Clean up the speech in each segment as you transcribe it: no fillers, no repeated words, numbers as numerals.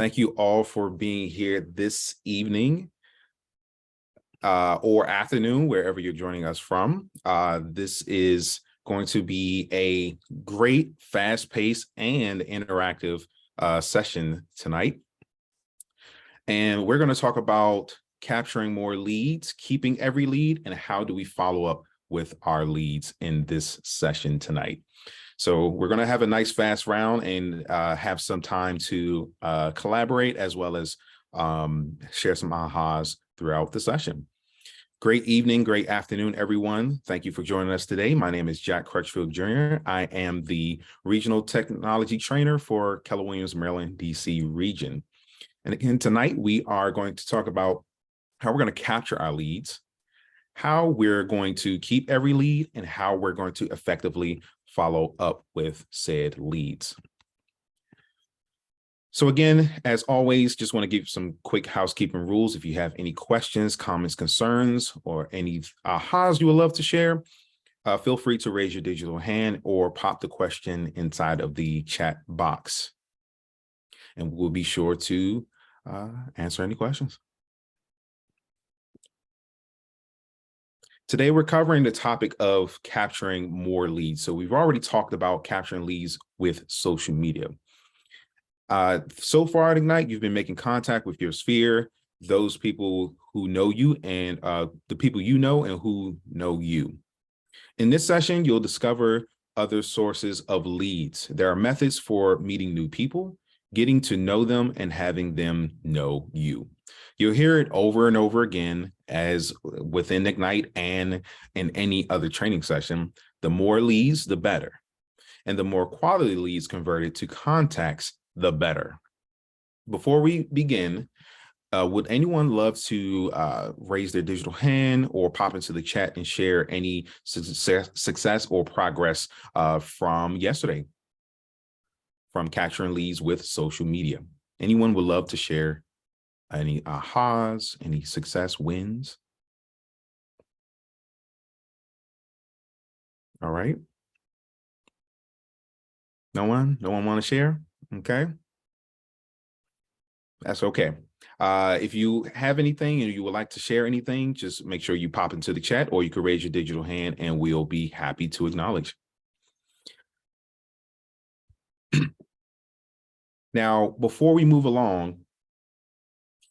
Thank you all for being here this evening or afternoon, wherever you're joining us from. This is going to be a great, fast-paced and interactive session tonight. And we're going to talk about capturing more leads, keeping every lead, and how do we follow up with our leads in this session tonight. So we're going to have a nice fast round and have some time to collaborate as well as share some ahas throughout the session. Great evening, great afternoon, everyone. Thank you for joining us today. My name is Jack Crutchfield Jr. I am the Regional Technology Trainer for Keller Williams, Maryland, DC region. And again, tonight we are going to talk about how we're going to capture our leads, how we're going to keep every lead, and how we're going to effectively follow up with said leads. So again, as always, just want to give some quick housekeeping rules. If you have any questions, comments, concerns, or any ahas you would love to share, feel free to raise your digital hand or pop the question inside of the chat box. And we'll be sure to answer any questions. Today, we're covering the topic of capturing more leads. So we've already talked about capturing leads with social media. So far at Ignite, you've been making contact with your sphere, those people who know you and the people you know and who know you. In this session, you'll discover other sources of leads. There are methods for meeting new people, getting to know them, and having them know you. You'll hear it over and over again as within Ignite and in any other training session. The more leads, the better. And the more quality leads converted to contacts, the better. Before we begin, would anyone love to raise their digital hand or pop into the chat and share any success or progress from yesterday, from capturing leads with social media? Anyone would love to share any ahas, any success wins? All right. No one want to share? Okay. That's okay. If you have anything and you would like to share anything, just make sure you pop into the chat, or you can raise your digital hand and we'll be happy to acknowledge. Now, before we move along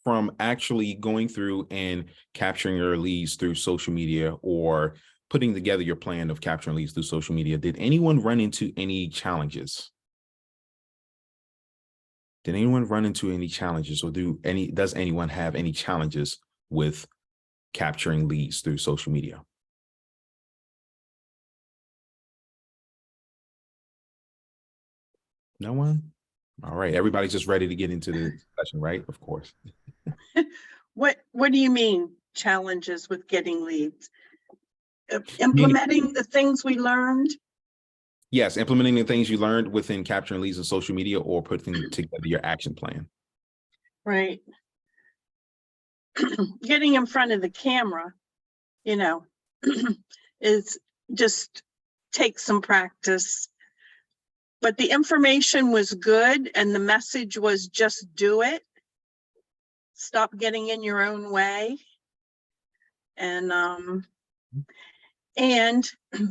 from actually going through and capturing your leads through social media or putting together your plan of capturing leads through social media, did anyone run into any challenges? Did anyone run into any challenges, or does anyone have any challenges with capturing leads through social media? No one? All right, everybody's just ready to get into the session, right? Of course. What do you mean challenges with getting leads? Implementing the things we learned? Yes, implementing the things you learned within capturing leads on social media or putting together your action plan. Right. Getting in front of the camera, is just takes some practice. But the information was good and the message was just do it. Stop getting in your own way. And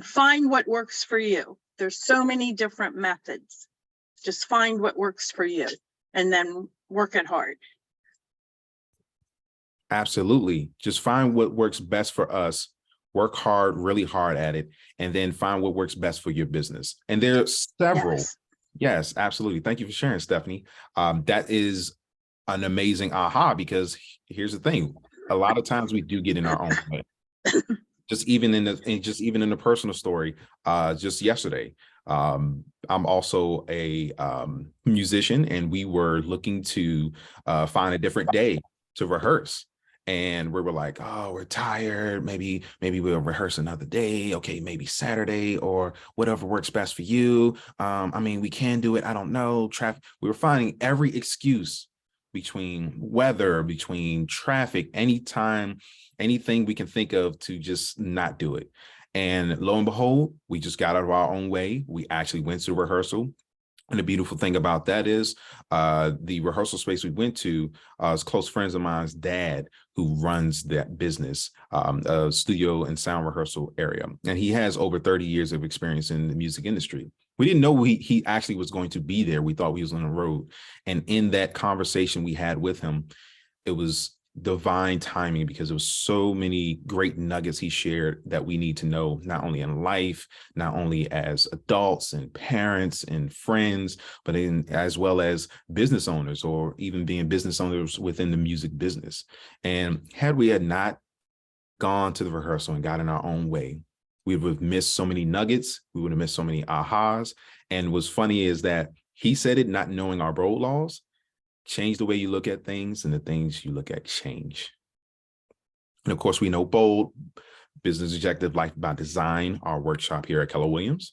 find what works for you. There's so many different methods. Just find what works for you and then work it hard. Absolutely. Just find what works best for us, work hard, really hard at it, and then find what works best for your business. And there are several. Yes, absolutely. Thank you for sharing, Stephanie. That is an amazing aha, because here's the thing. A lot of times we do get in our own way. Just even in the personal story, just yesterday, I'm also a musician, and we were looking to find a different day to rehearse. And we were like, oh, we're tired. Maybe we'll rehearse another day. Okay, maybe Saturday or whatever works best for you. I mean, we can do it. I don't know. Traffic. We were finding every excuse, between weather, between traffic, anything we can think of to just not do it. And lo and behold, we just got out of our own way. We actually went to rehearsal. And the beautiful thing about that is the rehearsal space we went to is close friends of mine's dad who runs that business, a studio and sound rehearsal area. And he has over 30 years of experience in the music industry. We didn't know he actually was going to be there. We thought he was on the road. And in that conversation we had with him, it was divine timing because there was so many great nuggets he shared that we need to know, not only in life, not only as adults and parents and friends, but as well as business owners, or even being business owners within the music business. And had we had not gone to the rehearsal and got in our own way, we would have missed so many nuggets. We would have missed so many ahas. And what's funny is that he said it not knowing our road laws. Change the way you look at things, and the things you look at change. And of course, we know BOLD, Business Objective Life by Design, our workshop here at Keller Williams.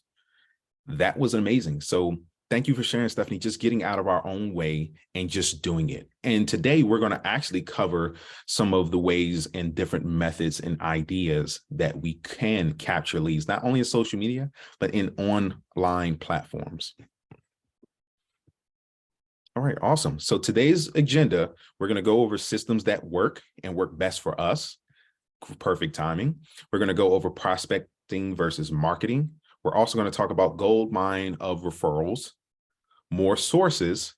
That was amazing. So thank you for sharing, Stephanie, just getting out of our own way and just doing it. And today we're going to actually cover some of the ways and different methods and ideas that we can capture leads, not only in social media, but in online platforms. All right, awesome. So today's agenda, we're going to go over systems that work and work best for us. Perfect timing. We're going to go over prospecting versus marketing. We're also going to talk about gold mine of referrals, more sources,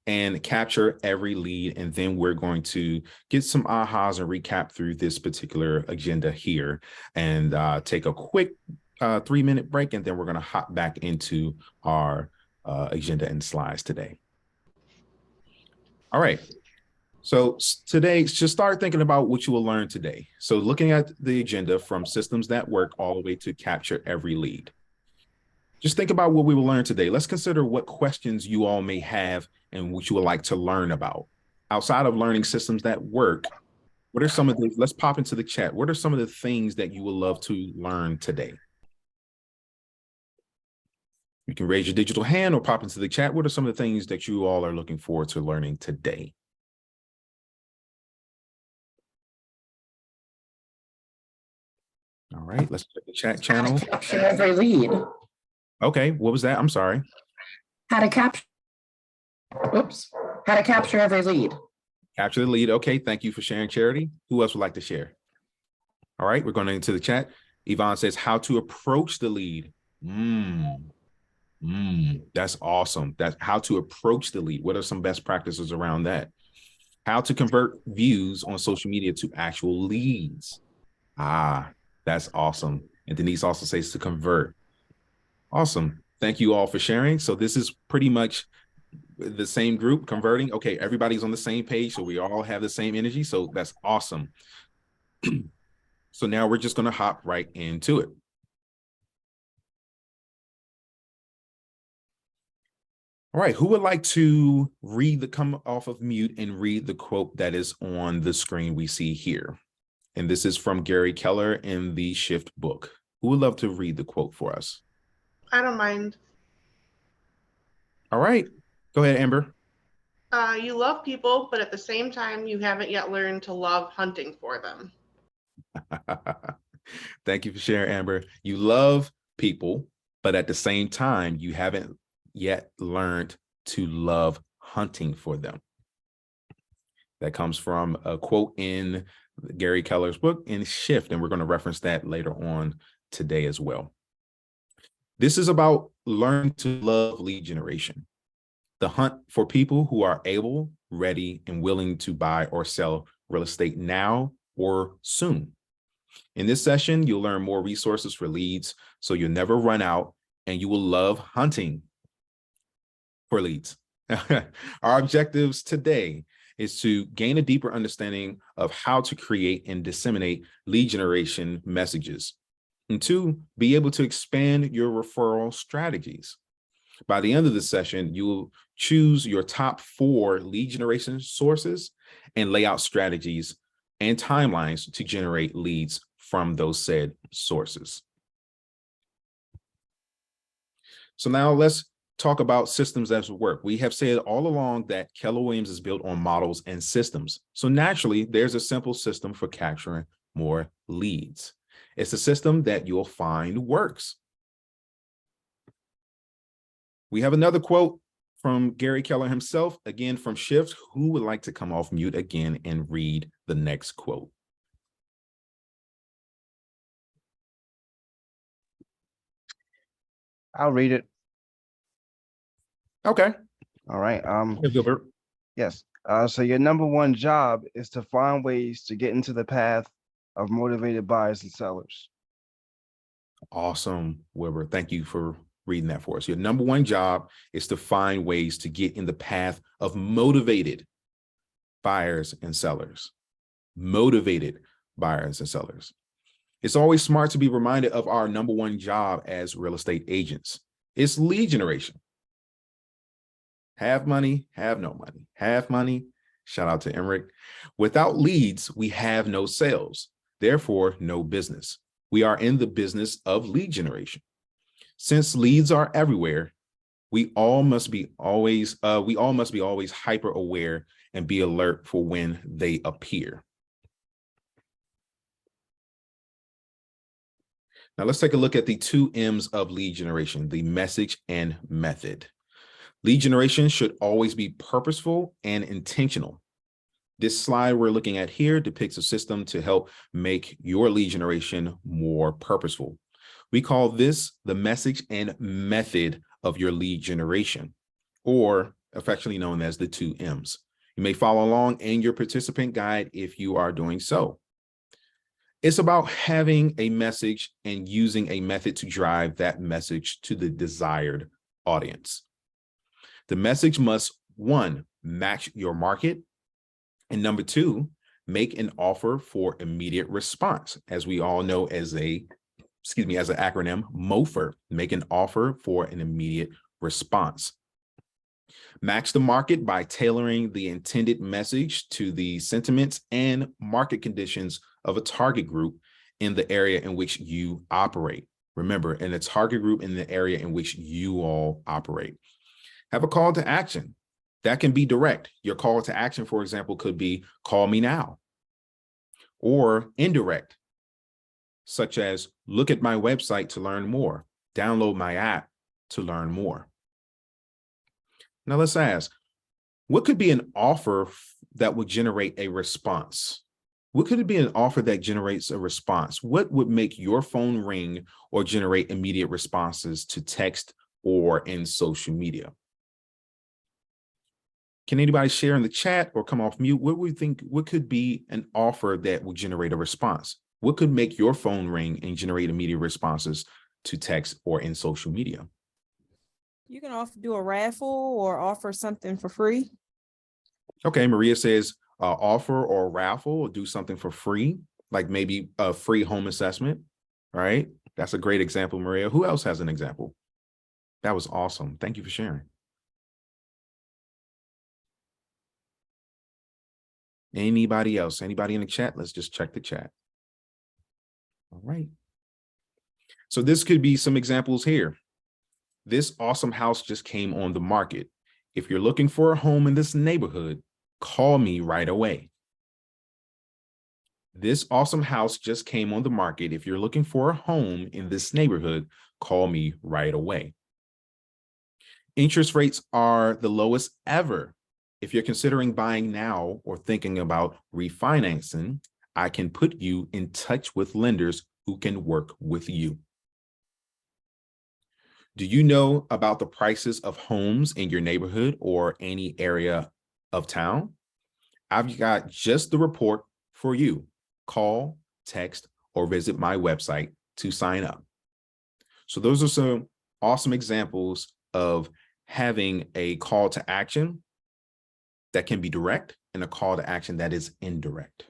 and capture every lead. And then we're going to get some ahas and recap through this particular agenda here and take a quick 3-minute break. And then we're going to hop back into our agenda and slides today. All right. So today, just start thinking about what you will learn today. So looking at the agenda from systems that work all the way to capture every lead. Just think about what we will learn today. Let's consider what questions you all may have and what you would like to learn about. Outside of learning systems that work, what are some of the, let's pop into the chat. What are some of the things that you would love to learn today? You can raise your digital hand or pop into the chat. What are some of the things that you all are looking forward to learning today? All right, let's check the chat channel. How to capture every lead. Okay, what was that? I'm sorry. How to capture, how to capture every lead. Capture the lead. Okay, thank you for sharing, Charity. Who else would like to share? All right, we're going into the chat. Yvonne says how to approach the lead. That's awesome. That's how to approach the lead. What are some best practices around that? How to convert views on social media to actual leads. That's awesome. And Denise also says to convert. Awesome. Thank you all for sharing. So this is pretty much the same group converting. Okay, everybody's on the same page, so we all have the same energy. So that's awesome. So now we're just going to hop right into it. All right, who would like to come off of mute and read the quote that is on the screen we see here? And this is from Gary Keller in the Shift book. Who would love to read the quote for us? I don't mind. All right, go ahead, Amber. You love people, but at the same time, you haven't yet learned to love hunting for them. Thank you for sharing, Amber. You love people, but at the same time, you haven't yet learned to love hunting for them. That comes from a quote in Gary Keller's book in Shift, and we're going to reference that later on today as well. This is about learning to love lead generation, the hunt for people who are able, ready, and willing to buy or sell real estate now or soon. In this session, you'll learn more resources for leads, so you'll never run out, and you will love hunting for leads. Our objectives today is to gain a deeper understanding of how to create and disseminate lead generation messages, and 2, be able to expand your referral strategies. By the end of the session, you will choose your top 4 lead generation sources and lay out strategies and timelines to generate leads from those said sources. So now let's talk about systems that work. We have said all along that Keller Williams is built on models and systems. So naturally, there's a simple system for capturing more leads. It's a system that you'll find works. We have another quote from Gary Keller himself, again from Shift. Who would like to come off mute again and read the next quote? I'll read it. Okay. All right. Hey, Gilbert. Yes. So your number one job is to find ways to get into the path of motivated buyers and sellers. Awesome, Wilbur. Thank you for reading that for us. Your number one job is to find ways to get in the path of motivated buyers and sellers. Motivated buyers and sellers. It's always smart to be reminded of our number one job as real estate agents. It's lead generation. Have money, have no money. Have money. Shout out to Emmerich. Without leads, we have no sales. Therefore, no business. We are in the business of lead generation. Since leads are everywhere, we all must be always hyper aware and be alert for when they appear. Now let's take a look at the 2 M's of lead generation, the message and method. Lead generation should always be purposeful and intentional. This slide we're looking at here depicts a system to help make your lead generation more purposeful. We call this the message and method of your lead generation, or affectionately known as the 2 M's. You may follow along in your participant guide if you are doing so. It's about having a message and using a method to drive that message to the desired audience. The message must, 1, match your market, and number 2, make an offer for immediate response. As we all know as an acronym, MOFR, make an offer for an immediate response. Match the market by tailoring the intended message to the sentiments and market conditions of a target group in the area in which you operate. Remember, in the target group in the area in which you all operate. Have a call to action. That can be direct. Your call to action, for example, could be call me now, or indirect, such as look at my website to learn more, download my app to learn more. Now let's ask, what could be an offer that would generate a response? What could it be an offer that generates a response? What would make your phone ring or generate immediate responses to text or in social media? Can anybody share in the chat or come off mute? What would you think, what could be an offer that would generate a response? What could make your phone ring and generate immediate responses to text or in social media? You can do a raffle or offer something for free. Okay, Maria says offer or raffle or do something for free, like maybe a free home assessment, right? That's a great example, Maria. Who else has an example? That was awesome. Thank you for sharing. Anybody else? Anybody in the chat? Let's just check the chat. All right. So this could be some examples here. This awesome house just came on the market. If you're looking for a home in this neighborhood, call me right away. This awesome house just came on the market. If you're looking for a home in this neighborhood, call me right away. Interest rates are the lowest ever. If you're considering buying now or thinking about refinancing, I can put you in touch with lenders who can work with you. Do you know about the prices of homes in your neighborhood or any area of town? I've got just the report for you. Call, text, or visit my website to sign up. So those are some awesome examples of having a call to action that can be direct and a call to action that is indirect.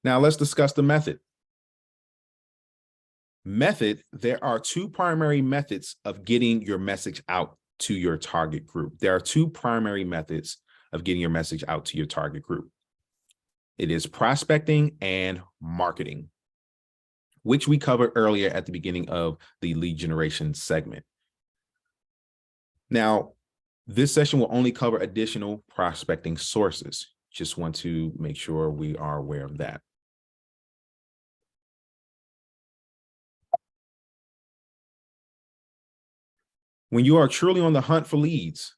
Now let's discuss the method. Method, there are 2 primary methods of getting your message out to your target group. There are 2 primary methods of getting your message out to your target group. It is prospecting and marketing, which we covered earlier at the beginning of the lead generation segment. Now, this session will only cover additional prospecting sources. Just want to make sure we are aware of that. When you are truly on the hunt for leads,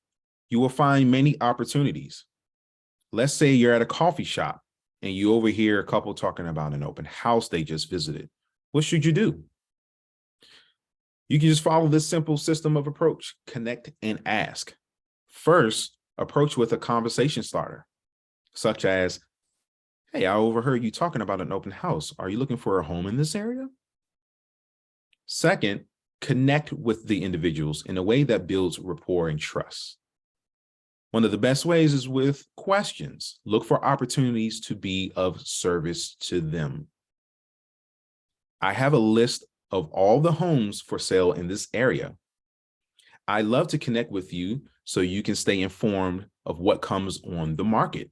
you will find many opportunities. Let's say you're at a coffee shop and you overhear a couple talking about an open house they just visited. What should you do? You can just follow this simple system of approach: connect and ask. First, approach with a conversation starter, such as, hey, I overheard you talking about an open house. Are you looking for a home in this area? Second, connect with the individuals in a way that builds rapport and trust. One of the best ways is with questions. Look for opportunities to be of service to them. I have a list of all the homes for sale in this area. I love to connect with you so you can stay informed of what comes on the market.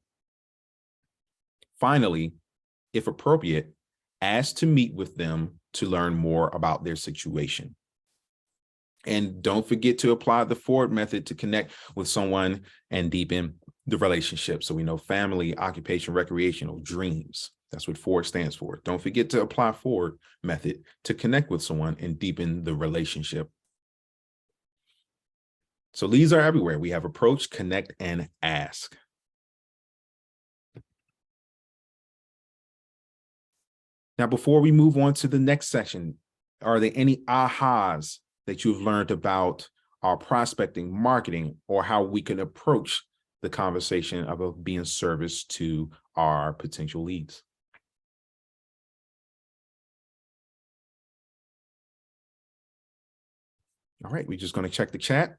Finally, if appropriate, ask to meet with them to learn more about their situation. And don't forget to apply the FORD method to connect with someone and deepen the relationship. So we know family, occupation, recreational, dreams. That's what FORD stands for. Don't forget to apply FORD method to connect with someone and deepen the relationship. So leads are everywhere. We have approach, connect, and ask. Now, before we move on to the next section, are there any ahas that you've learned about our prospecting, marketing, or how we can approach the conversation about being service to our potential leads? All right, we're just going to check the chat.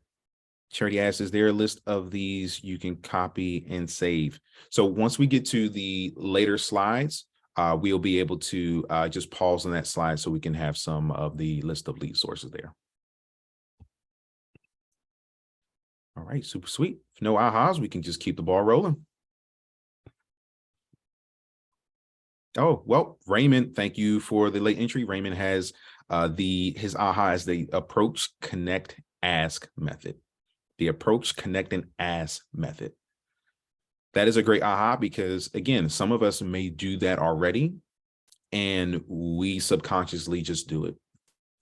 Charity asks, is there a list of these you can copy and save? So once we get to the later slides, we'll be able to just pause on that slide so we can have some of the list of lead sources there. All right, super sweet. If no ahas, we can just keep the ball rolling. Oh, well, Raymond, thank you for the late entry. Raymond has his aha as the approach, connect, ask method. The approach, connect, and ask method. That is a great aha because, again, some of us may do that already and we subconsciously just do it.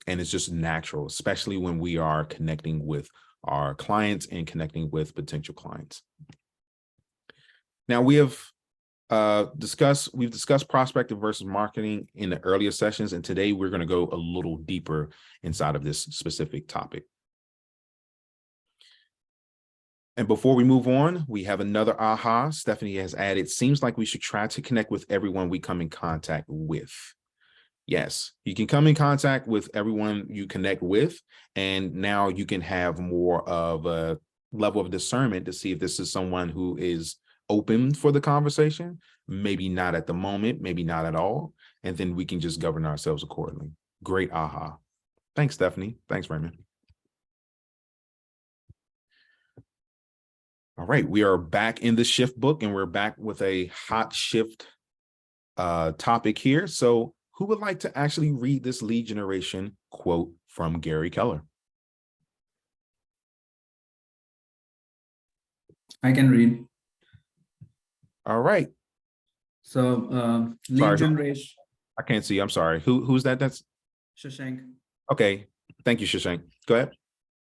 And it's just natural, especially when we are connecting with our clients and connecting with potential clients. Now we've discussed prospecting versus marketing in the earlier sessions, and today we're going to go a little deeper inside of this specific topic. And before we move on, we have another aha. Stephanie has added, seems like we should try to connect with everyone we come in contact with. Yes, you can come in contact with everyone you connect with, and now you can have more of a level of discernment to see if this is someone who is open for the conversation, maybe not at the moment, maybe not at all, and then we can just govern ourselves accordingly. Great aha. Thanks, Stephanie. Thanks, Raymond. All right, we are back in the shift book, and we're back with a hot shift topic here. So who would like to actually read this lead generation quote from Gary Keller? I can read. All right. So lead Sorry, generation. I can't see. I'm sorry. Who's that? That's Shashank. okay. Thank you, Shashank. Go ahead.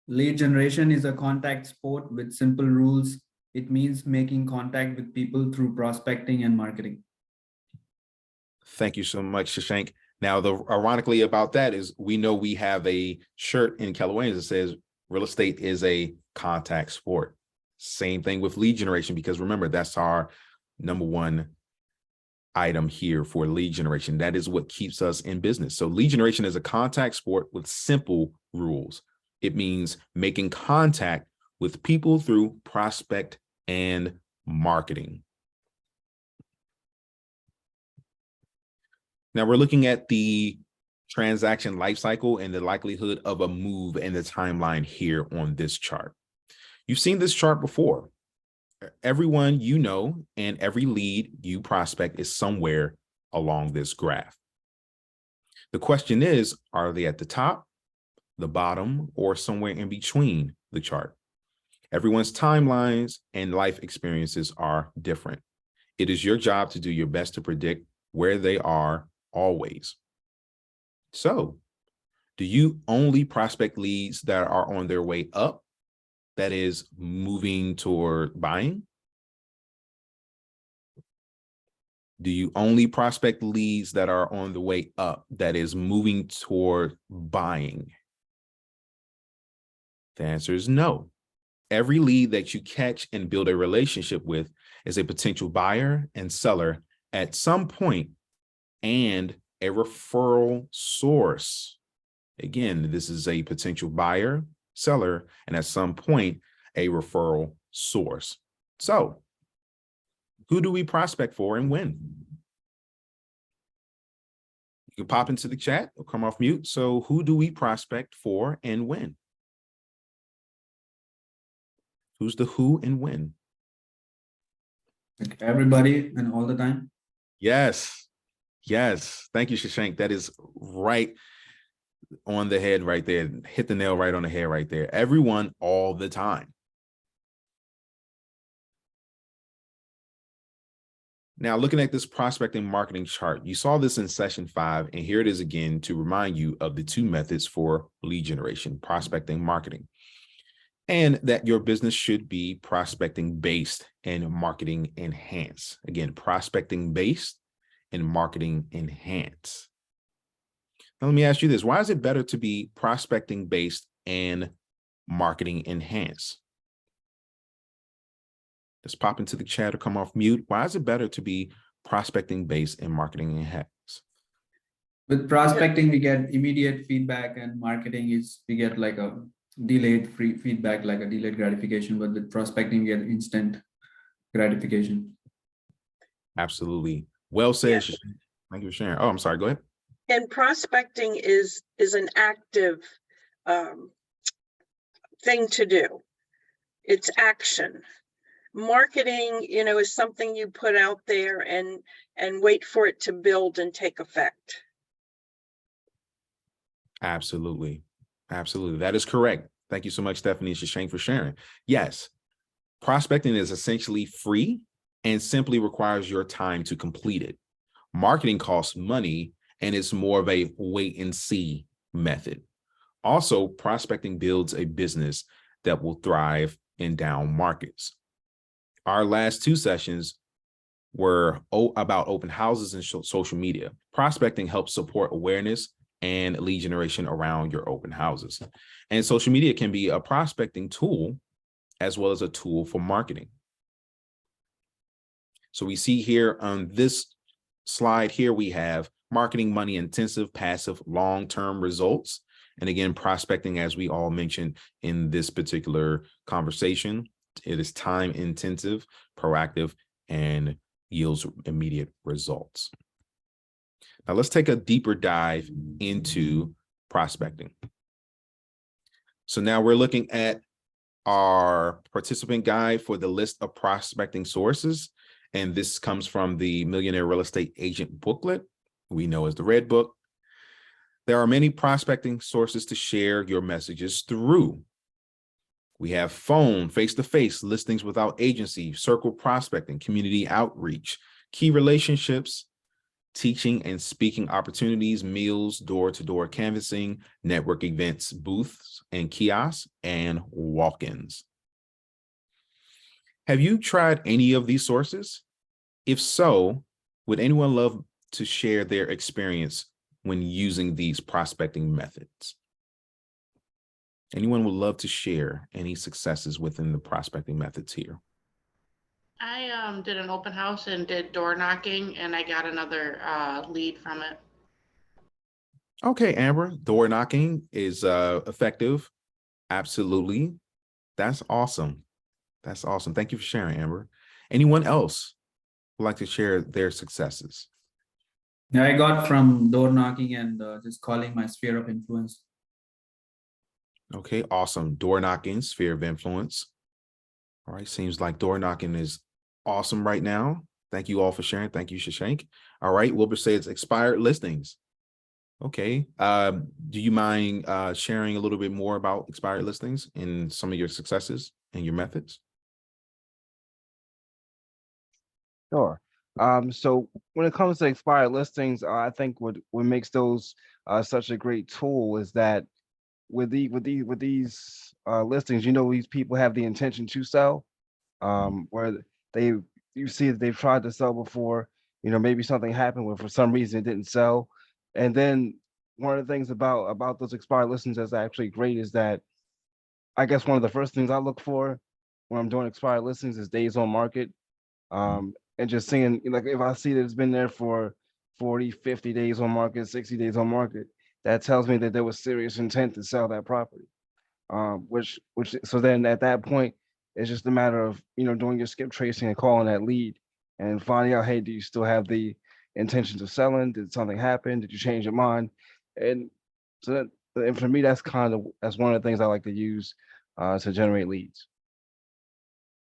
Lead generation is a contact sport with simple rules. It means making contact with people through prospecting and marketing. Thank you so much, Shashank. Now, ironically about that is we know we have a shirt in Keller Williams that says real estate is a contact sport. Same thing with lead generation, because remember, that's our number one item here for lead generation. That is what keeps us in business. So lead generation is a contact sport with simple rules. It means making contact with people through prospect and marketing. Now we're looking at the transaction lifecycle and the likelihood of a move and the timeline here on this chart. You've seen this chart before. Everyone you know and every lead you prospect is somewhere along this graph. The question is, are they at the top, the bottom, or somewhere in between the chart? Everyone's timelines and life experiences are different. It is your job to do your best to predict where they are always. So, Do you only prospect leads that are on their way up, that is moving toward buying? Do you only prospect leads that are on the way up, that is moving toward buying? The answer is no. Every lead that you catch and build a relationship with is a potential buyer and seller at some point, and a referral source. Again, this is a potential buyer, seller, and at some point, a referral source. So, who do we prospect for and when? You can pop into the chat or come off mute. So, who do we prospect for and when? Who's the who and when? Like everybody and all the time. Yes. Yes. Thank you, Shashank. That is right on the head right there. Hit the nail right on the head right there. Everyone all the time. Now, looking at this prospecting marketing chart, you saw this in session 5, and here it is again to remind you of the 2 methods for lead generation, prospecting, marketing, and that your business should be prospecting based and marketing enhanced. Again, prospecting based and marketing enhanced. Now, let me ask you this. Why is it better to be prospecting based and marketing enhanced? Just pop into the chat or come off mute. Why is it better to be prospecting based and marketing enhanced? With prospecting, we get immediate feedback, and marketing is we get like a delayed free feedback, like a delayed gratification. But with prospecting, we get instant gratification. Absolutely. Well said. Yeah. Shashank. Thank you for sharing. Oh, I'm sorry. Go ahead. And prospecting is an active thing to do. It's action. Marketing, is something you put out there and wait for it to build and take effect. Absolutely. Absolutely. That is correct. Thank you so much, Stephanie and Shashank, for sharing. Yes, prospecting is essentially free and simply requires your time to complete it. Marketing costs money, and it's more of a wait and see method. Also, prospecting builds a business that will thrive in down markets. Our last 2 sessions were about open houses and social media. Prospecting helps support awareness and lead generation around your open houses. And social media can be a prospecting tool as well as a tool for marketing. So we see here on this slide here, we have marketing money intensive, passive, long-term results. And again, prospecting, as we all mentioned in this particular conversation, it is time intensive, proactive, and yields immediate results. Now let's take a deeper dive into prospecting. So now we're looking at our participant guide for the list of prospecting sources. And this comes from the Millionaire Real Estate Agent booklet, we know as the Red Book. There are many prospecting sources to share your messages through. We have phone, face-to-face, listings without agency, circle prospecting, community outreach, key relationships, teaching and speaking opportunities, meals, door-to-door canvassing, network events, booths and kiosks, and walk-ins. Have you tried any of these sources? If so, would anyone love to share their experience when using these prospecting methods? Anyone would love to share any successes within the prospecting methods here? I did an open house and did door knocking, and I got another lead from it. Okay, Amber, door knocking is effective. Absolutely. That's awesome. That's awesome. Thank you for sharing, Amber. Anyone else would like to share their successes? Yeah, I got from door knocking and just calling my sphere of influence. Okay, awesome. Door knocking, sphere of influence. All right, seems like door knocking is awesome right now. Thank you all for sharing. Thank you, Shashank. All right, Wilbur says expired listings. Okay, do you mind sharing a little bit more about expired listings and some of your successes and your methods? Sure. So when it comes to expired listings, I think what makes those such a great tool is that with these listings, these people have the intention to sell, where they you see that they've tried to sell before, maybe something happened where for some reason it didn't sell. And then one of the things about those expired listings that's actually great is that I guess one of the first things I look for when I'm doing expired listings is days on market. And just seeing, like, if I see that it's been there for 40, 50 days on market, 60 days on market, that tells me that there was serious intent to sell that property. So then at that point, it's just a matter of, doing your skip tracing and calling that lead and finding out, hey, do you still have the intentions of selling? Did something happen? Did you change your mind? And so and for me, that's one of the things I like to use to generate leads.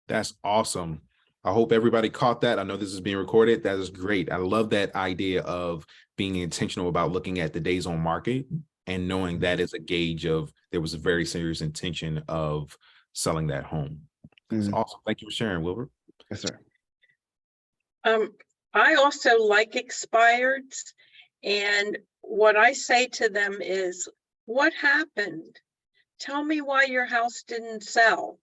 That's awesome. I hope everybody caught that. I know this is being recorded. That is great. I love that idea of being intentional about looking at the days on market and knowing that is a gauge of there was a very serious intention of selling that home. It's Mhm. awesome. Thank you for sharing, Wilbur. Yes, sir. I also like expireds, and what I say to them is, what happened? Tell me why your house didn't sell.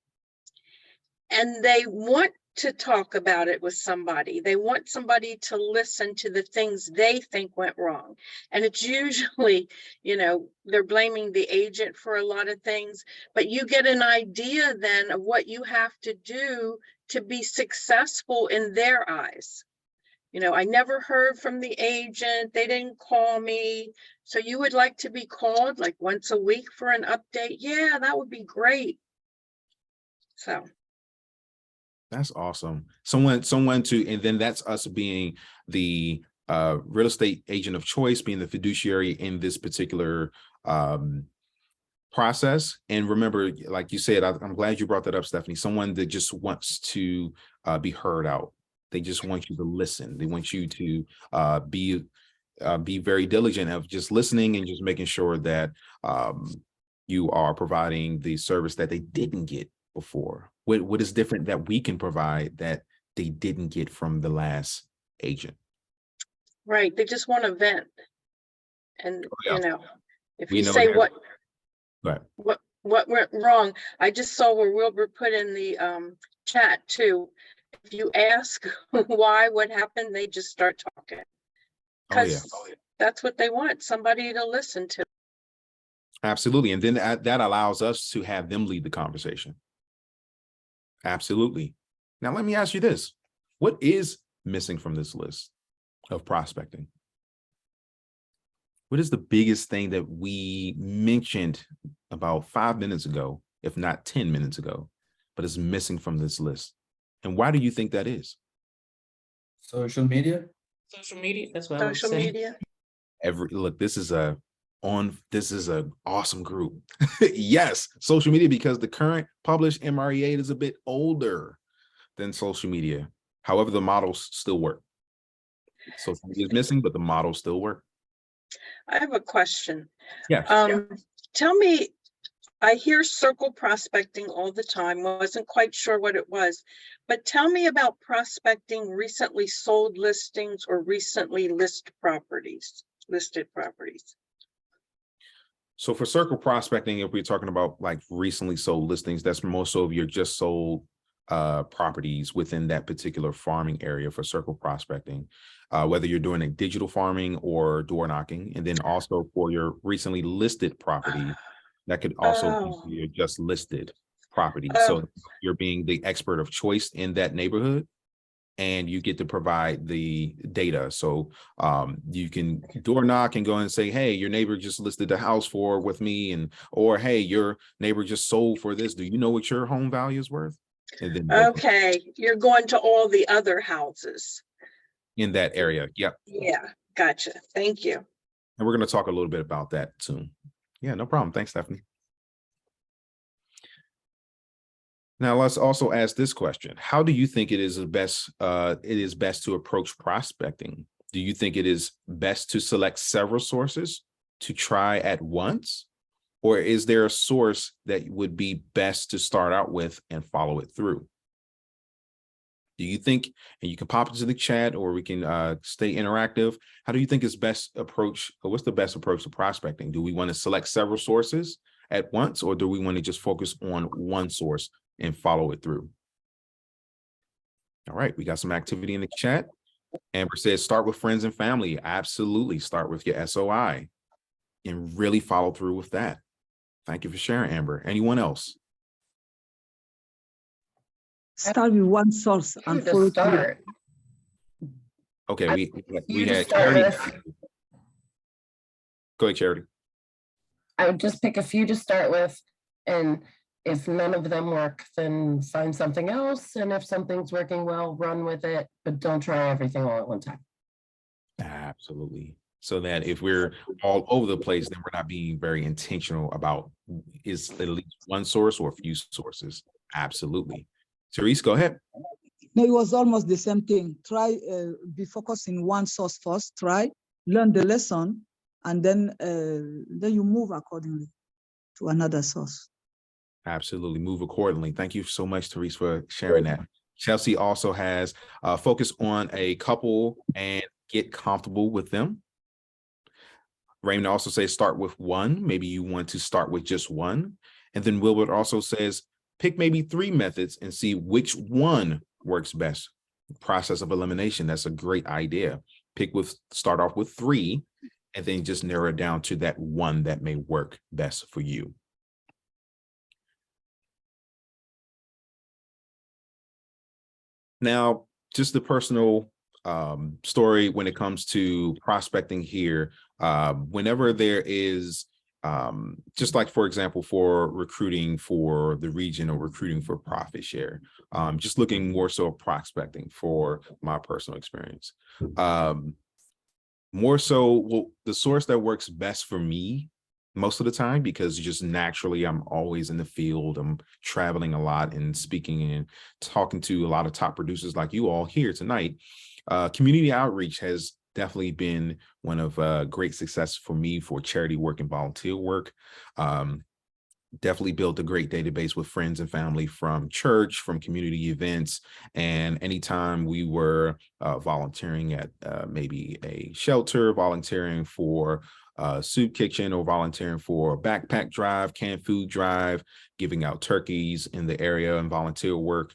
And they want to talk about it with somebody. They want somebody to listen to the things they think went wrong. And it's usually, they're blaming the agent for a lot of things, but you get an idea then of what you have to do to be successful in their eyes. I never heard from the agent. They didn't call me. So you would like to be called like once a week for an update? Yeah, that would be great. So. That's awesome. Someone to, and then that's us being the real estate agent of choice, being the fiduciary in this particular process. And remember, like you said, I'm glad you brought that up, Stephanie, someone that just wants to be heard out. They just want you to listen. They want you to be very diligent of just listening and just making sure that you are providing the service that they didn't get before. What is different that we can provide that they didn't get from the last agent? Right, they just want to vent. And, Yeah. if We you know say there's- what went wrong, I just saw where Wilbur put in the chat too. If you ask why, what happened, they just start talking. Oh, yeah. Because that's what they want, somebody to listen to. Absolutely. And then that allows us to have them lead the conversation. Absolutely. Now, let me ask you this. What is missing from this list of prospecting? What is the biggest thing that we mentioned about 5 minutes ago, if not 10 minutes ago, but is missing from this list? And why do you think that is? Social media. Social media, that's what I would Social say. media. Look, this is a awesome group. Yes, social media, because the current published MREA is a bit older than social media. However, the models still work. Social media is missing, but the models still work. I have a question. Yes. Tell me, I hear circle prospecting all the time. Wasn't quite sure what it was, but tell me about prospecting recently sold listings or recently listed properties. So for circle prospecting, if we're talking about like recently sold listings, that's more so of your just sold properties within that particular farming area for circle prospecting, whether you're doing a digital farming or door knocking. And then also for your recently listed property, that could also be your just listed property. So you're being the expert of choice in that neighborhood, and you get to provide the data. So you can door knock and go and say, hey, your neighbor just listed the house with me, or hey, your neighbor just sold for this. Do you know what your home value is worth? And then Okay, you're going to all the other houses. In that area. Yep. Yeah, gotcha. Thank you. And we're going to talk a little bit about that soon. Yeah, no problem. Thanks, Stephanie. Now let's also ask this question. How do you think it is best to approach prospecting? Do you think it is best to select several sources to try at once? Or is there a source that would be best to start out with and follow it through? Do you think, and you can pop into the chat or we can stay interactive. How do you think is best approach, or what's the best approach to prospecting? Do we want to select several sources at once, or do we want to just focus on one source and follow it through? All right, we got some activity in the chat. Amber says, start with friends and family. Absolutely. Start with your SOI and really follow through with that. Thank you for sharing, Amber. Anyone else? Start with one source and To follow through. start, Okay, we you to had start Charity. with. Go ahead, Charity. I would just pick a few to start with, and if none of them work, then find something else. And if something's working well, run with it, but don't try everything all at one time. Absolutely. So that if we're all over the place, then we're not being very intentional about is at least one source or a few sources. Absolutely. Therese, go ahead. No, it was almost the same thing. Try, be focused in one source first, try, learn the lesson, and then you move accordingly to another source. Absolutely. Move accordingly. Thank you so much, Therese, for sharing that. Chelsea also has focus on a couple and get comfortable with them. Raymond also says start with one. Maybe you want to start with just one. And then Wilbert also says pick maybe 3 methods and see which one works best. Process of elimination. That's a great idea. Start off with 3 and then just narrow it down to that one that may work best for you. Now, just the personal story when it comes to prospecting here, whenever there is, just like, for example, for recruiting for the region or recruiting for profit share, just looking more so at prospecting for my personal experience. More so, well, the source that works best for me most of the time, because just naturally I'm always in the field, I'm traveling a lot and speaking and talking to a lot of top producers like you all here tonight. Community outreach has definitely been one of great success for me for charity work and volunteer work. Definitely built a great database with friends and family from church, from community events. And anytime we were volunteering at maybe a shelter, volunteering for soup kitchen, or volunteering for a backpack drive, canned food drive, giving out turkeys in the area and volunteer work,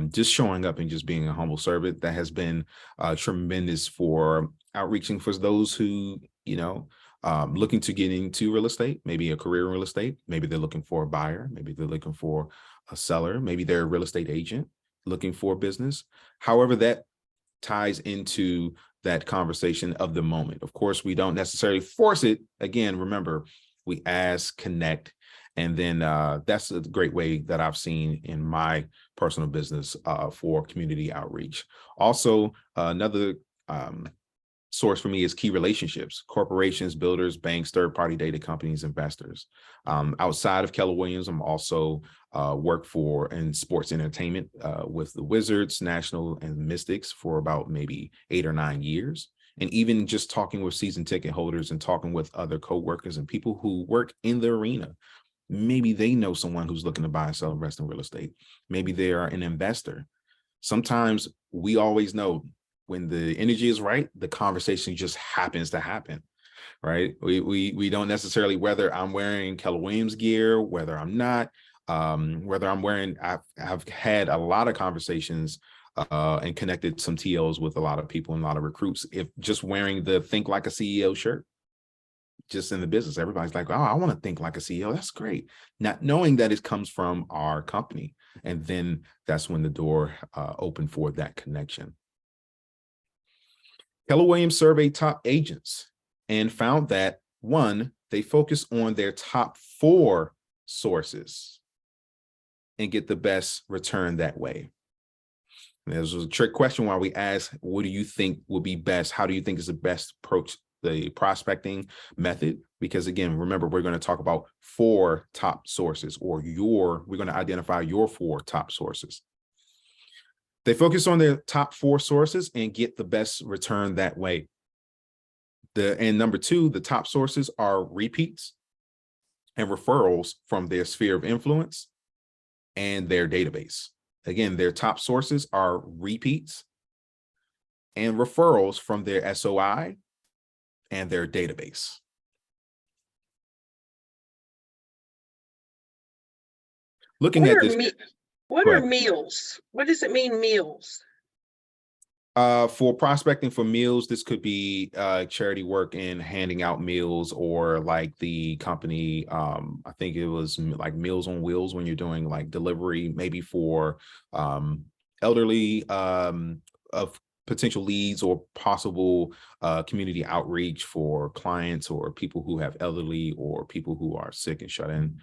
just showing up and just being a humble servant, that has been tremendous for outreaching for those who, looking to get into real estate, maybe a career in real estate. Maybe they're looking for a buyer. Maybe they're looking for a seller. Maybe they're a real estate agent looking for business. However, that ties into that conversation of the moment. Of course, we don't necessarily force it. Again, remember, we ask, connect, and then that's a great way that I've seen in my personal business for community outreach. Also, another source for me is key relationships: corporations, builders, banks, third-party data companies, investors. Outside of Keller Williams, I'm also work in sports entertainment with the Wizards, National, and Mystics for about maybe 8 or 9 years. And even just talking with season ticket holders and talking with other co-workers and people who work in the arena. Maybe they know someone who's looking to buy and sell and invest in real estate. Maybe they are an investor. Sometimes we always know when the energy is right, the conversation just happens to happen, right? We don't necessarily, whether I'm wearing Keller Williams gear, whether I'm not, whether I'm wearing, I've had a lot of conversations and connected some TLs with a lot of people and a lot of recruits, if just wearing the Think Like a CEO shirt. Just in the business, everybody's like, oh, I want to think like a CEO. That's great. Not knowing that it comes from our company. And then that's when the door opened for that connection. Keller Williams surveyed top agents and found that, 1, they focus on their top 4 sources and get the best return that way. And this was a trick question while we asked, what do you think will be best? How do you think is the best approach, the prospecting method? Because again, remember, we're going to talk about 4 top sources, or we're going to identify your 4 top sources. They focus on their top 4 sources and get the best return that way. And number 2, the top sources are repeats and referrals from their sphere of influence and their database. Again, their top sources are repeats and referrals from their SOI and their database. Looking What at are this, what go are ahead. meals? What does it mean, meals? For prospecting for meals, this could be charity work in handing out meals, or like the company, I think it was like Meals on Wheels, when you're doing like delivery, maybe for elderly of potential leads, or possible community outreach for clients or people who have elderly or people who are sick and shut in.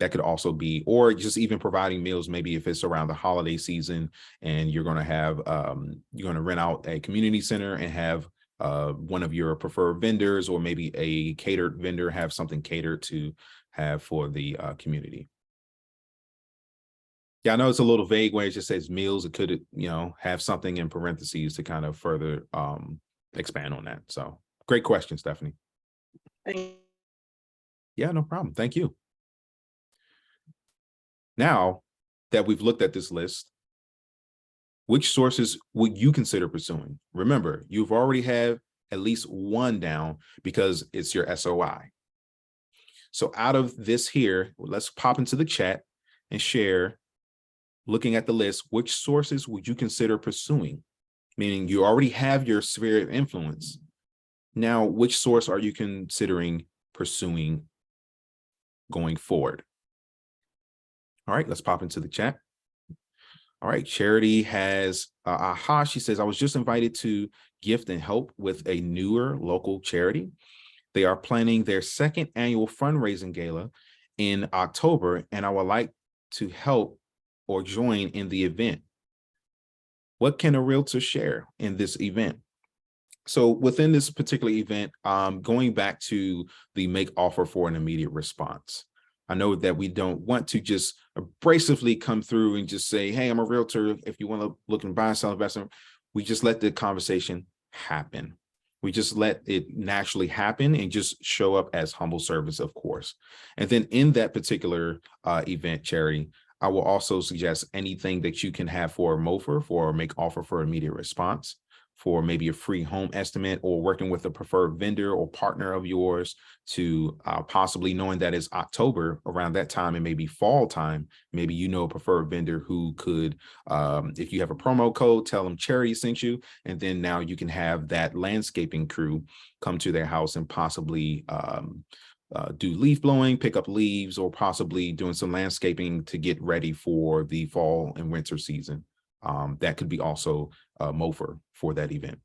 That could also be, or just even providing meals, maybe if it's around the holiday season and you're going to have, you're going to rent out a community center and have one of your preferred vendors, or maybe a catered vendor have something catered to have for the community. Yeah, I know it's a little vague when it just says meals. It could, have something in parentheses to kind of further expand on that. So great question, Stephanie. Yeah, no problem. Thank you. Now that we've looked at this list, which sources would you consider pursuing? Remember, you've already had at least one down because it's your SOI. So out of this here, let's pop into the chat and share, looking at the list, which sources would you consider pursuing? Meaning you already have your sphere of influence. Now, which source are you considering pursuing going forward? All right, let's pop into the chat. All right, Charity has, she says, I was just invited to gift and help with a newer local charity. They are planning their second annual fundraising gala in October, and I would like to help or join in the event. What can a realtor share in this event? So within this particular event, going back to the make offer for an immediate response. I know that we don't want to just abrasively come through and just say, hey, I'm a realtor. If you want to look and buy and sell investment, we just let the conversation happen. We just let it naturally happen and just show up as humble service, of course. And then in that particular event, Charity, I will also suggest anything that you can have for a MOFR, for a make offer for immediate response, for maybe a free home estimate, or working with a preferred vendor or partner of yours to possibly, knowing that it's October, around that time, and maybe fall time, maybe a preferred vendor who could, if you have a promo code, tell them Charity sent you, and then now you can have that landscaping crew come to their house and possibly do leaf blowing, pick up leaves, or possibly doing some landscaping to get ready for the fall and winter season. That could be also a MOFR for that event.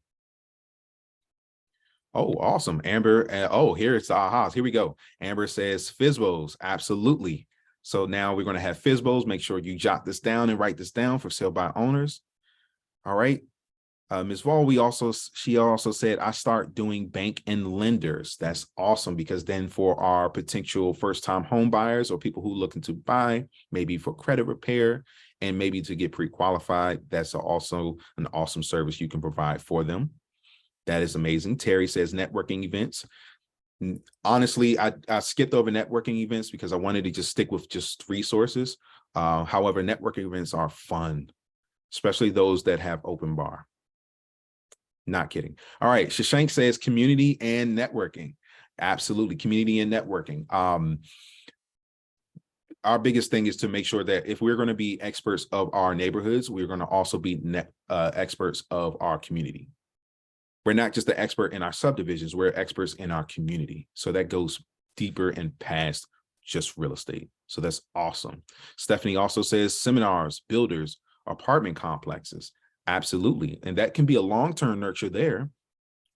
Oh, awesome. Amber, here it's the ahas. Here we go. Amber says FSBOs, absolutely. So now we're going to have FSBOs. Make sure you jot this down and write this down for sale by owners. All right. Ms. Vall, she also said, I start doing bank and lenders. That's awesome, because then for our potential first-time home buyers or people who are looking to buy, maybe for credit repair and maybe to get pre-qualified, that's also an awesome service you can provide for them. That is amazing. Terry says networking events. Honestly, I skipped over networking events because I wanted to just stick with just resources. However, networking events are fun, especially those that have open bar. Not kidding. All right. Shashank says community and networking. Absolutely. Community and networking. Our biggest thing is to make sure that if we're going to be experts of our neighborhoods, we're going to also be experts of our community. We're not just the expert in our subdivisions, we're experts in our community. So that goes deeper and past just real estate. So that's awesome. Stephanie also says seminars, builders, apartment complexes. Absolutely. And that can be a long-term nurture there,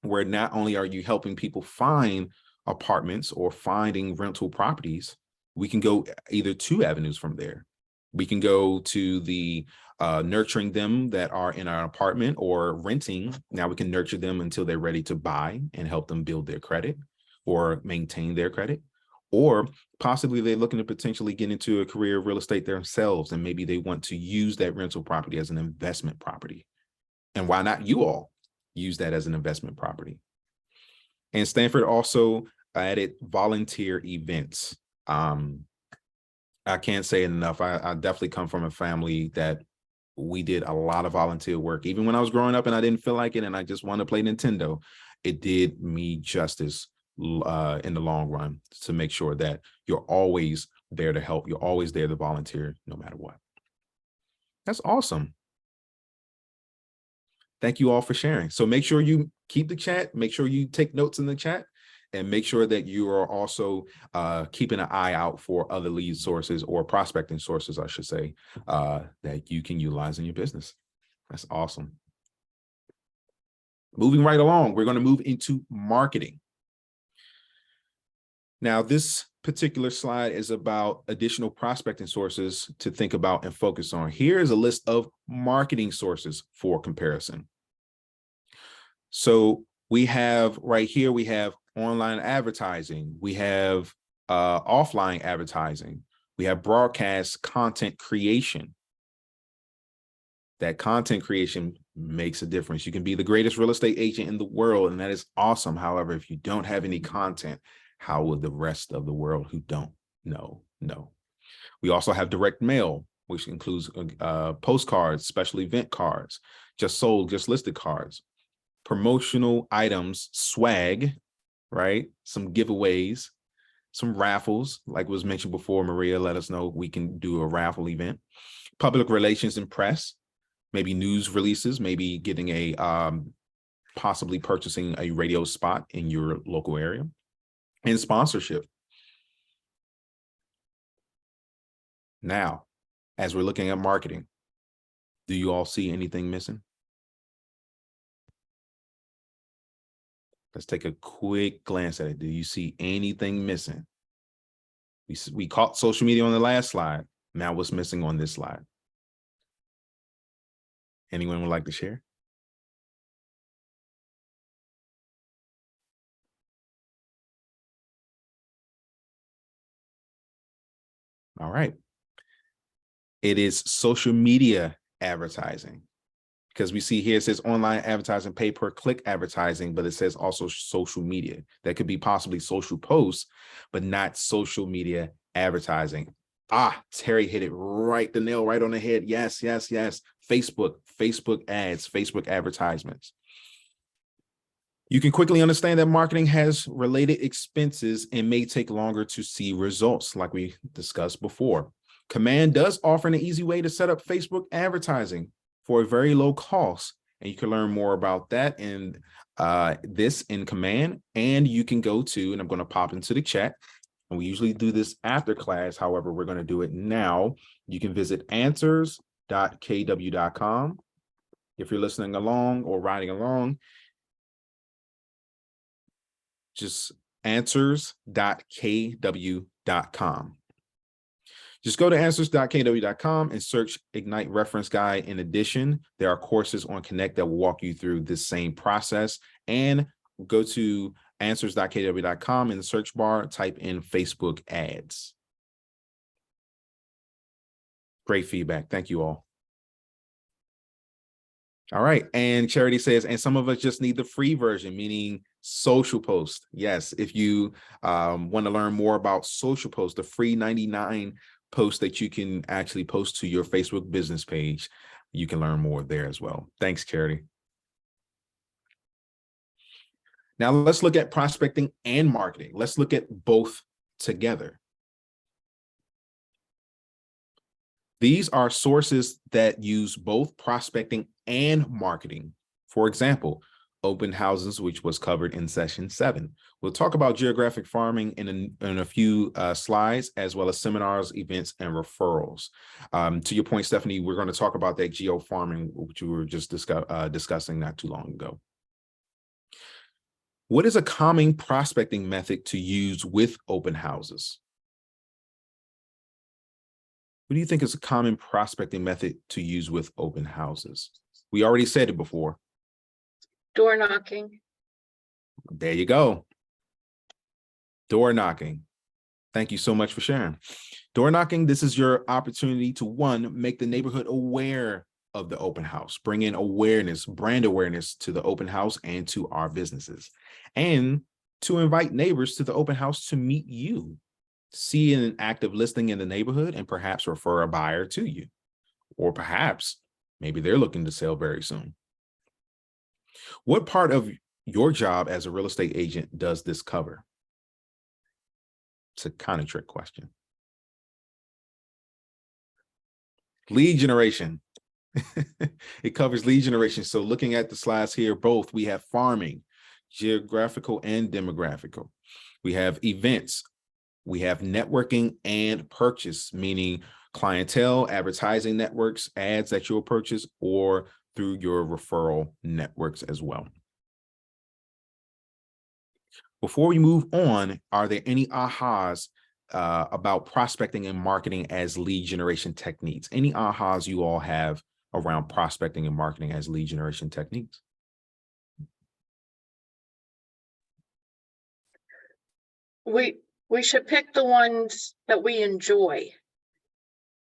where not only are you helping people find apartments or finding rental properties, we can go either two avenues from there. We can go to the nurturing them that are in our apartment or renting. Now we can nurture them until they're ready to buy and help them build their credit or maintain their credit. Or possibly they're looking to potentially get into a career of real estate themselves, and maybe they want to use that rental property as an investment property. And why not you all use that as an investment property? And Stanford also added volunteer events. I can't say it enough. I definitely come from a family that we did a lot of volunteer work. Even when I was growing up and I didn't feel like it and I just wanted to play Nintendo, it did me justice in the long run to make sure that you're always there to help. You're always there to volunteer no matter what. That's awesome. Thank you all for sharing. So make sure you keep the chat, make sure you take notes in the chat, and make sure that you are also keeping an eye out for other lead sources or prospecting sources, I should say, that you can utilize in your business. That's awesome. Moving right along, we're going to move into marketing. Now, this particular slide is about additional prospecting sources to think about and focus on. Here is a list of marketing sources for comparison. So we have right here, we have online advertising, we have offline advertising, we have broadcast content creation. That content creation makes a difference. You can be the greatest real estate agent in the world, and that is awesome. However, if you don't have any content, how will the rest of the world who don't know? We also have direct mail, which includes postcards, special event cards, just sold, just listed cards, promotional items, swag, right? Some giveaways, some raffles, like was mentioned before. Maria let us know we can do a raffle event, public relations and press, maybe news releases, maybe getting a possibly purchasing a radio spot in your local area, and sponsorship. Now, as we're looking at marketing, do you all see anything missing? Let's take a quick glance at it. Do you see anything missing? We caught social media on the last slide. Now what's missing on this slide? Anyone would like to share? All right. It is social media advertising, because we see here it says online advertising, pay-per-click advertising, but it says also social media. That could be possibly social posts, but not social media advertising. Terry hit it right, the nail right on the head. Yes. Facebook ads, Facebook advertisements. You can quickly understand that marketing has related expenses and may take longer to see results, like we discussed before. Command does offer an easy way to set up Facebook advertising for a very low cost, and you can learn more about that in this in Command. And you can go to, and I'm going to pop into the chat, and we usually do this after class. However, we're going to do it now. You can visit answers.kw.com. If you're listening along or riding along, just answers.kw.com. Just go to answers.kw.com and search Ignite Reference Guide. In addition, there are courses on Connect that will walk you through this same process. And go to answers.kw.com in the search bar, type in Facebook ads. Great feedback. Thank you all. All right. And Charity says, and some of us just need the free version, meaning social post. Yes. If you want to learn more about social post, the free 99 post that you can actually post to your Facebook business page, you can learn more there as well. Thanks, Charity. Now let's look at prospecting and marketing. Let's look at both together. These are sources that use both prospecting and marketing. For example, open houses, which was covered in session 7. We'll talk about geographic farming in a few slides, as well as seminars, events, and referrals. To your point, Stephanie, we're going to talk about that geo farming, which we were just discussing not too long ago. What is a common prospecting method to use with open houses? What do you think is a common prospecting method to use with open houses? We already said it before. Door knocking. There you go. Door knocking. Thank you so much for sharing. Door knocking, this is your opportunity to, one, make the neighborhood aware of the open house, bring in awareness, brand awareness to the open house and to our businesses, and to invite neighbors to the open house to meet you. see an active listing in the neighborhood and perhaps refer a buyer to you. Or perhaps maybe they're looking to sell very soon. What part of your job as a real estate agent does this cover? It's a kind of trick question. Lead generation. It covers lead generation. So looking at the slides here, both we have farming, geographical and demographical. We have events. We have networking and purchase, meaning clientele, advertising networks, ads that you'll purchase, or through your referral networks as well. Before we move on, are there any ahas about prospecting and marketing as lead generation techniques? Any ahas you all have around prospecting and marketing as lead generation techniques? We should pick the ones that we enjoy,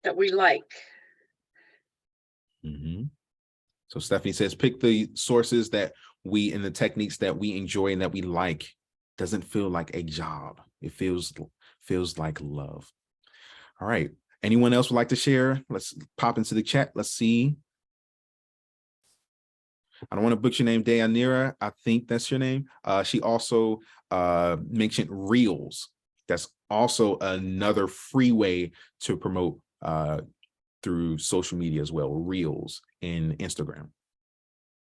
that we like. Mm-hmm. So Stephanie says, pick the sources that we and the techniques that we enjoy and that we like. Doesn't feel like a job. It feels like love. All right. Anyone else would like to share? Let's pop into the chat. Let's see. I don't want to butcher your name, Deyanira. I think that's your name. She also mentioned Reels. That's also another free way to promote through social media as well. Reels in Instagram.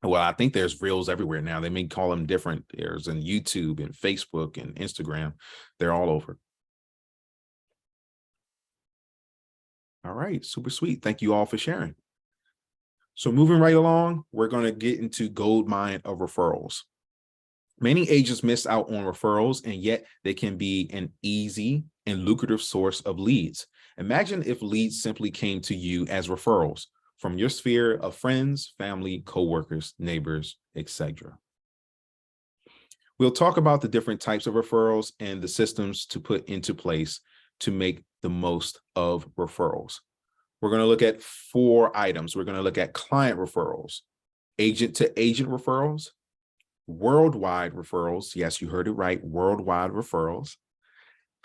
Well, I think there's Reels everywhere now. They may call them different. There's in YouTube and Facebook and Instagram. They're all over. All right, super sweet. Thank you all for sharing. So moving right along, we're going to get into gold mine of referrals. Many agents miss out on referrals, and yet they can be an easy and lucrative source of leads. Imagine if leads simply came to you as referrals from your sphere of friends, family, coworkers, neighbors, etc. We'll talk about the different types of referrals and the systems to put into place to make the most of referrals. We're going to look at 4 items. We're going to look at client referrals, agent to agent referrals, worldwide referrals. Yes, you heard it right. Worldwide referrals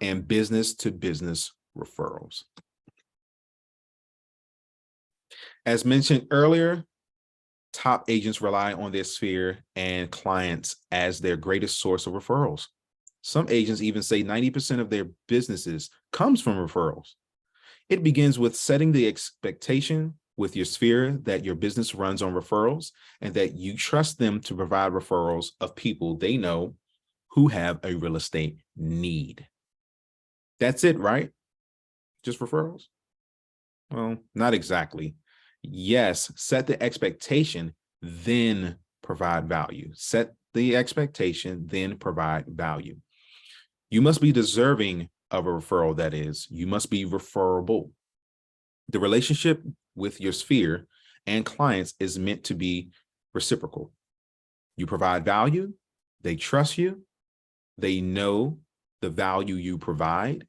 and business to business referrals. As mentioned earlier, top agents rely on their sphere and clients as their greatest source of referrals. Some agents even say 90% of their businesses comes from referrals. It begins with setting the expectation with your sphere that your business runs on referrals and that you trust them to provide referrals of people they know who have a real estate need. That's it, right? Just referrals? Well, not exactly. Yes, set the expectation, then provide value. Set the expectation, then provide value. You must be deserving of a referral, that is, you must be referable. The relationship with your sphere and clients is meant to be reciprocal. You provide value, they trust you, they know the value you provide,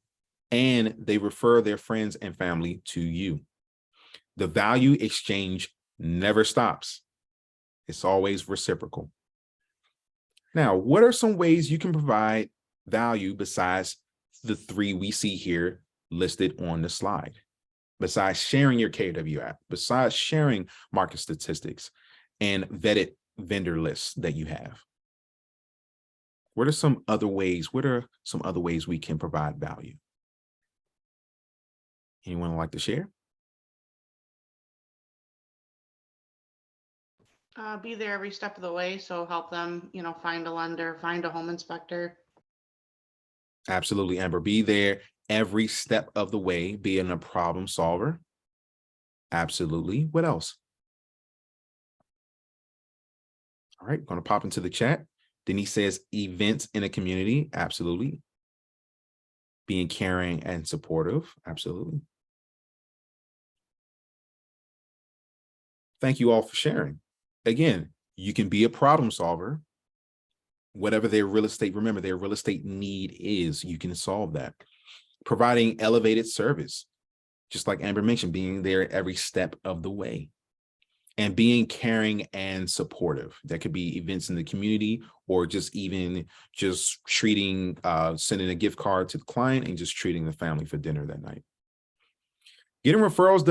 and they refer their friends and family to you. The value exchange never stops. It's always reciprocal. Now, what are some ways you can provide value besides the 3 we see here listed on the slide? Besides sharing your KW app, besides sharing market statistics and vetted vendor lists that you have? What are some other ways? What are some other ways we can provide value? Anyone like to share? Be there every step of the way. So help them, find a lender, find a home inspector. Absolutely, Amber. Be there every step of the way, being a problem solver. Absolutely. What else? All right, going to pop into the chat. Denise says events in a community. Absolutely. Being caring and supportive. Absolutely. Thank you all for sharing. Again, you can be a problem solver. Whatever their real estate, remember their real estate need is, you can solve that. Providing elevated service, just like Amber mentioned, being there every step of the way. and being caring and supportive. That could be events in the community or just even just treating, sending a gift card to the client and just treating the family for dinner that night. Getting referrals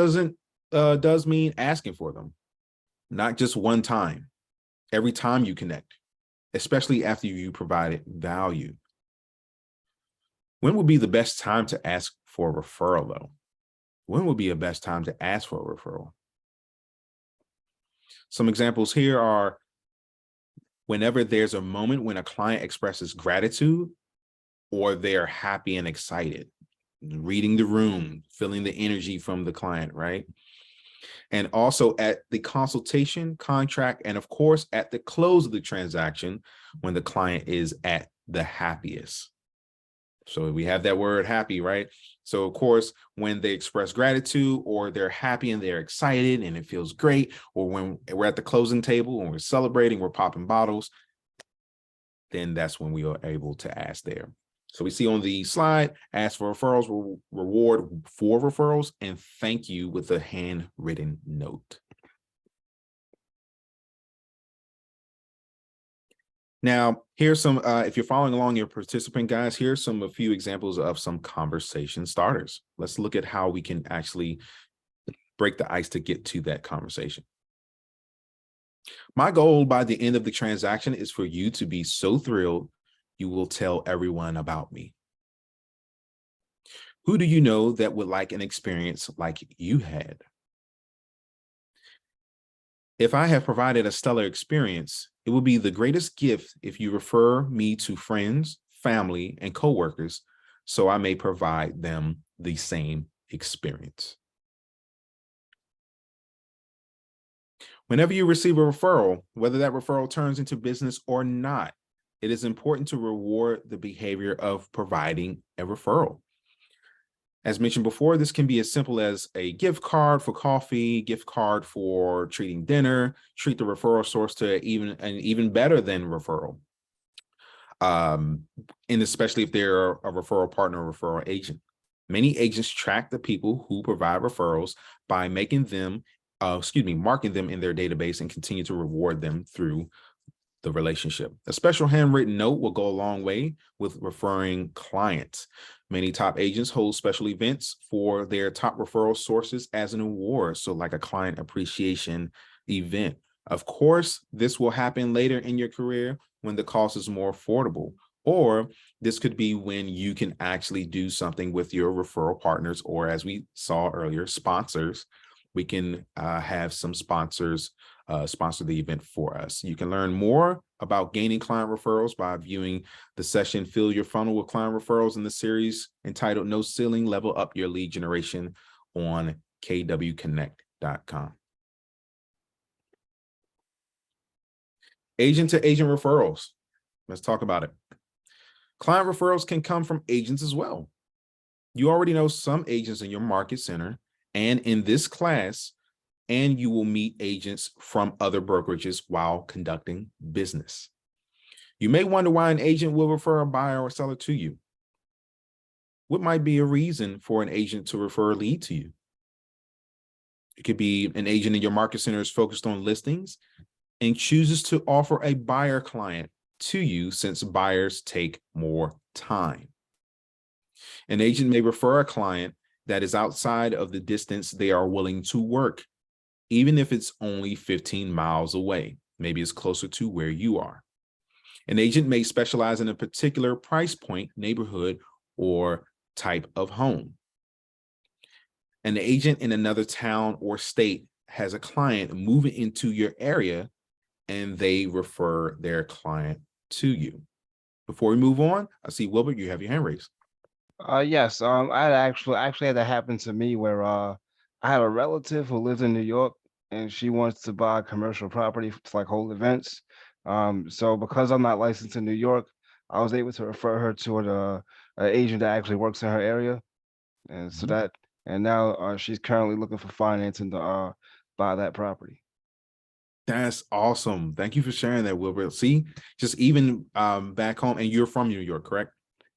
does mean asking for them, not just one time, every time you connect, especially after you provided value. When would be the best time to ask for a referral though? When would be a best time to ask for a referral? Some examples here are whenever there's a moment when a client expresses gratitude or they're happy and excited, reading the room, feeling the energy from the client, right? And also at the consultation, contract, and of course, at the close of the transaction, when the client is at the happiest. So we have that word happy, right? So of course, when they express gratitude or they're happy and they're excited and it feels great, or when we're at the closing table and we're celebrating, we're popping bottles, then that's when we are able to ask there. So we see on the slide, ask for referrals, reward for referrals, and thank you with a handwritten note. Now, here's some, if you're following along your participant guys, here's a few examples of some conversation starters. Let's look at how we can actually break the ice to get to that conversation. My goal by the end of the transaction is for you to be so thrilled you will tell everyone about me. Who do you know that would like an experience like you had? If I have provided a stellar experience, it will be the greatest gift if you refer me to friends, family, and coworkers, so I may provide them the same experience. Whenever you receive a referral, whether that referral turns into business or not, it is important to reward the behavior of providing a referral. As mentioned before, this can be as simple as a gift card for coffee, gift card for treating dinner, treat the referral source to even better than referral. And especially if they're a referral partner or referral agent. Many agents track the people who provide referrals by making them, marking them in their database and continue to reward them through the relationship. A special handwritten note will go a long way with referring clients. Many top agents hold special events for their top referral sources as an award. So like a client appreciation event. Of course, this will happen later in your career when the cost is more affordable, or this could be when you can actually do something with your referral partners, or as we saw earlier, sponsors. We can have some sponsors sponsor the event for us. You can learn more about gaining client referrals by viewing the session, Fill Your Funnel with Client Referrals in the series entitled No Ceiling, Level Up Your Lead Generation on kwconnect.com. Agent to agent referrals. Let's talk about it. Client referrals can come from agents as well. You already know some agents in your market center and in this class, and you will meet agents from other brokerages while conducting business. You may wonder why an agent will refer a buyer or seller to you. What might be a reason for an agent to refer a lead to you? It could be an agent in your market center is focused on listings and chooses to offer a buyer client to you since buyers take more time. An agent may refer a client that is outside of the distance they are willing to work, even if it's only 15 miles away. Maybe it's closer to where you are. An agent may specialize in a particular price point, neighborhood, or type of home. An agent in another town or state has a client moving into your area and they refer their client to you. Before we move on, I see Wilbert, you have your hand raised. Yes, I had actually had that happen to me where I had a relative who lives in New York and she wants to buy commercial property to like hold events. So because I'm not licensed in New York, I was able to refer her to an agent that actually works in her area. And so that, and now she's currently looking for financing to buy that property. That's awesome. Thank you for sharing that, Wilbert. See, just even back home, and you're from New York, correct?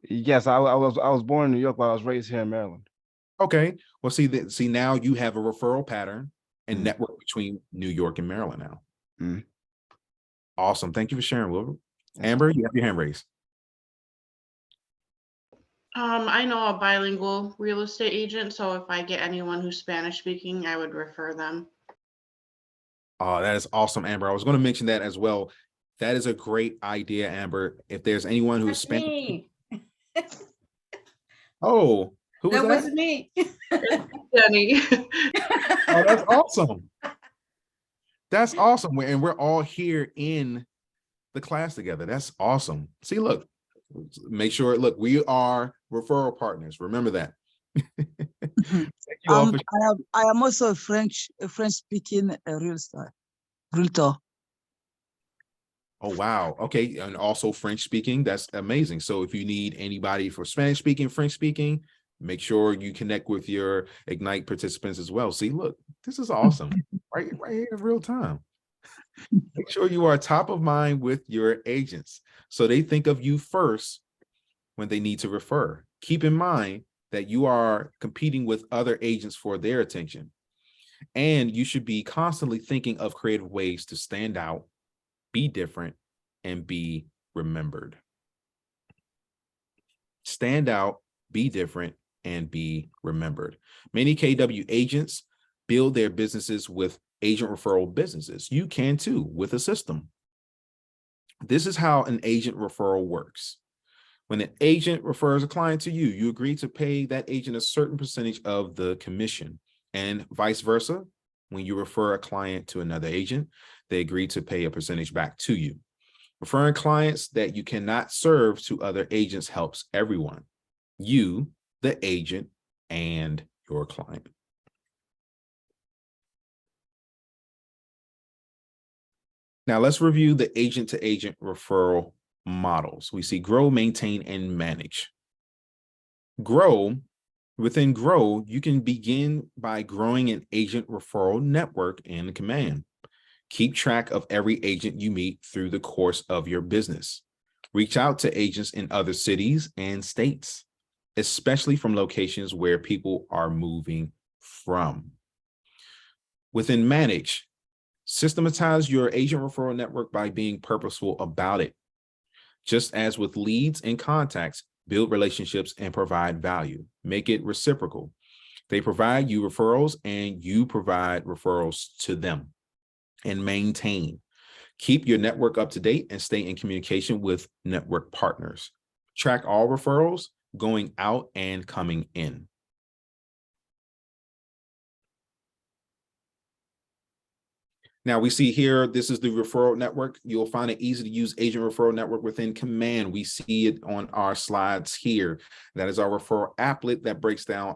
Yes, I was born in New York, but I was raised here in Maryland. Okay. Well, see now you have a referral pattern and network between New York and Maryland now. Mm. Awesome. Thank you for sharing, Wilbur. Amber, you have your hand raised. I know a bilingual real estate agent, so if I get anyone who's Spanish speaking, I would refer them. Oh, that is awesome, Amber. I was going to mention that as well. That is a great idea, Amber. If there's anyone who's That's Spanish. me. Oh, who was That that? was me. Jenny. Oh, that's awesome. That's awesome. And we're all here in the class together. That's awesome. See, look, make sure, look, we are referral partners. Remember that. Thank you all for I am also a French speaking realtor. Oh, wow. Okay. And also French speaking. That's amazing. So if you need anybody for Spanish speaking, French speaking, make sure you connect with your Ignite participants as well. See, look, this is awesome. right here in real time. Make sure you are top of mind with your agents so they think of you first when they need to refer. Keep in mind that you are competing with other agents for their attention. And you should be constantly thinking of creative ways to stand out, be different, and be remembered. Stand out, be different, and be remembered. Many KW agents build their businesses with agent referral businesses. You can too with a system. This is how an agent referral works. When an agent refers a client to you, you agree to pay that agent a certain percentage of the commission, and vice versa. When you refer a client to another agent, they agree to pay a percentage back to you. Referring clients that you cannot serve to other agents helps everyone, you, the agent, and your client. Now let's review the agent-to-agent referral models. We see grow, maintain, and manage. Grow. Within Grow, you can begin by growing an agent referral network in Command. Keep track of every agent you meet through the course of your business. Reach out to agents in other cities and states, especially from locations where people are moving from. Within Manage, systematize your agent referral network by being purposeful about it. Just as with leads and contacts, build relationships and provide value. Make it reciprocal. They provide you referrals and you provide referrals to them. And maintain. Keep your network up to date and stay in communication with network partners. Track all referrals going out and coming in. Now we see here, this is the referral network. You'll find it easy to use agent referral network within Command. We see it on our slides here. That is our referral applet that breaks down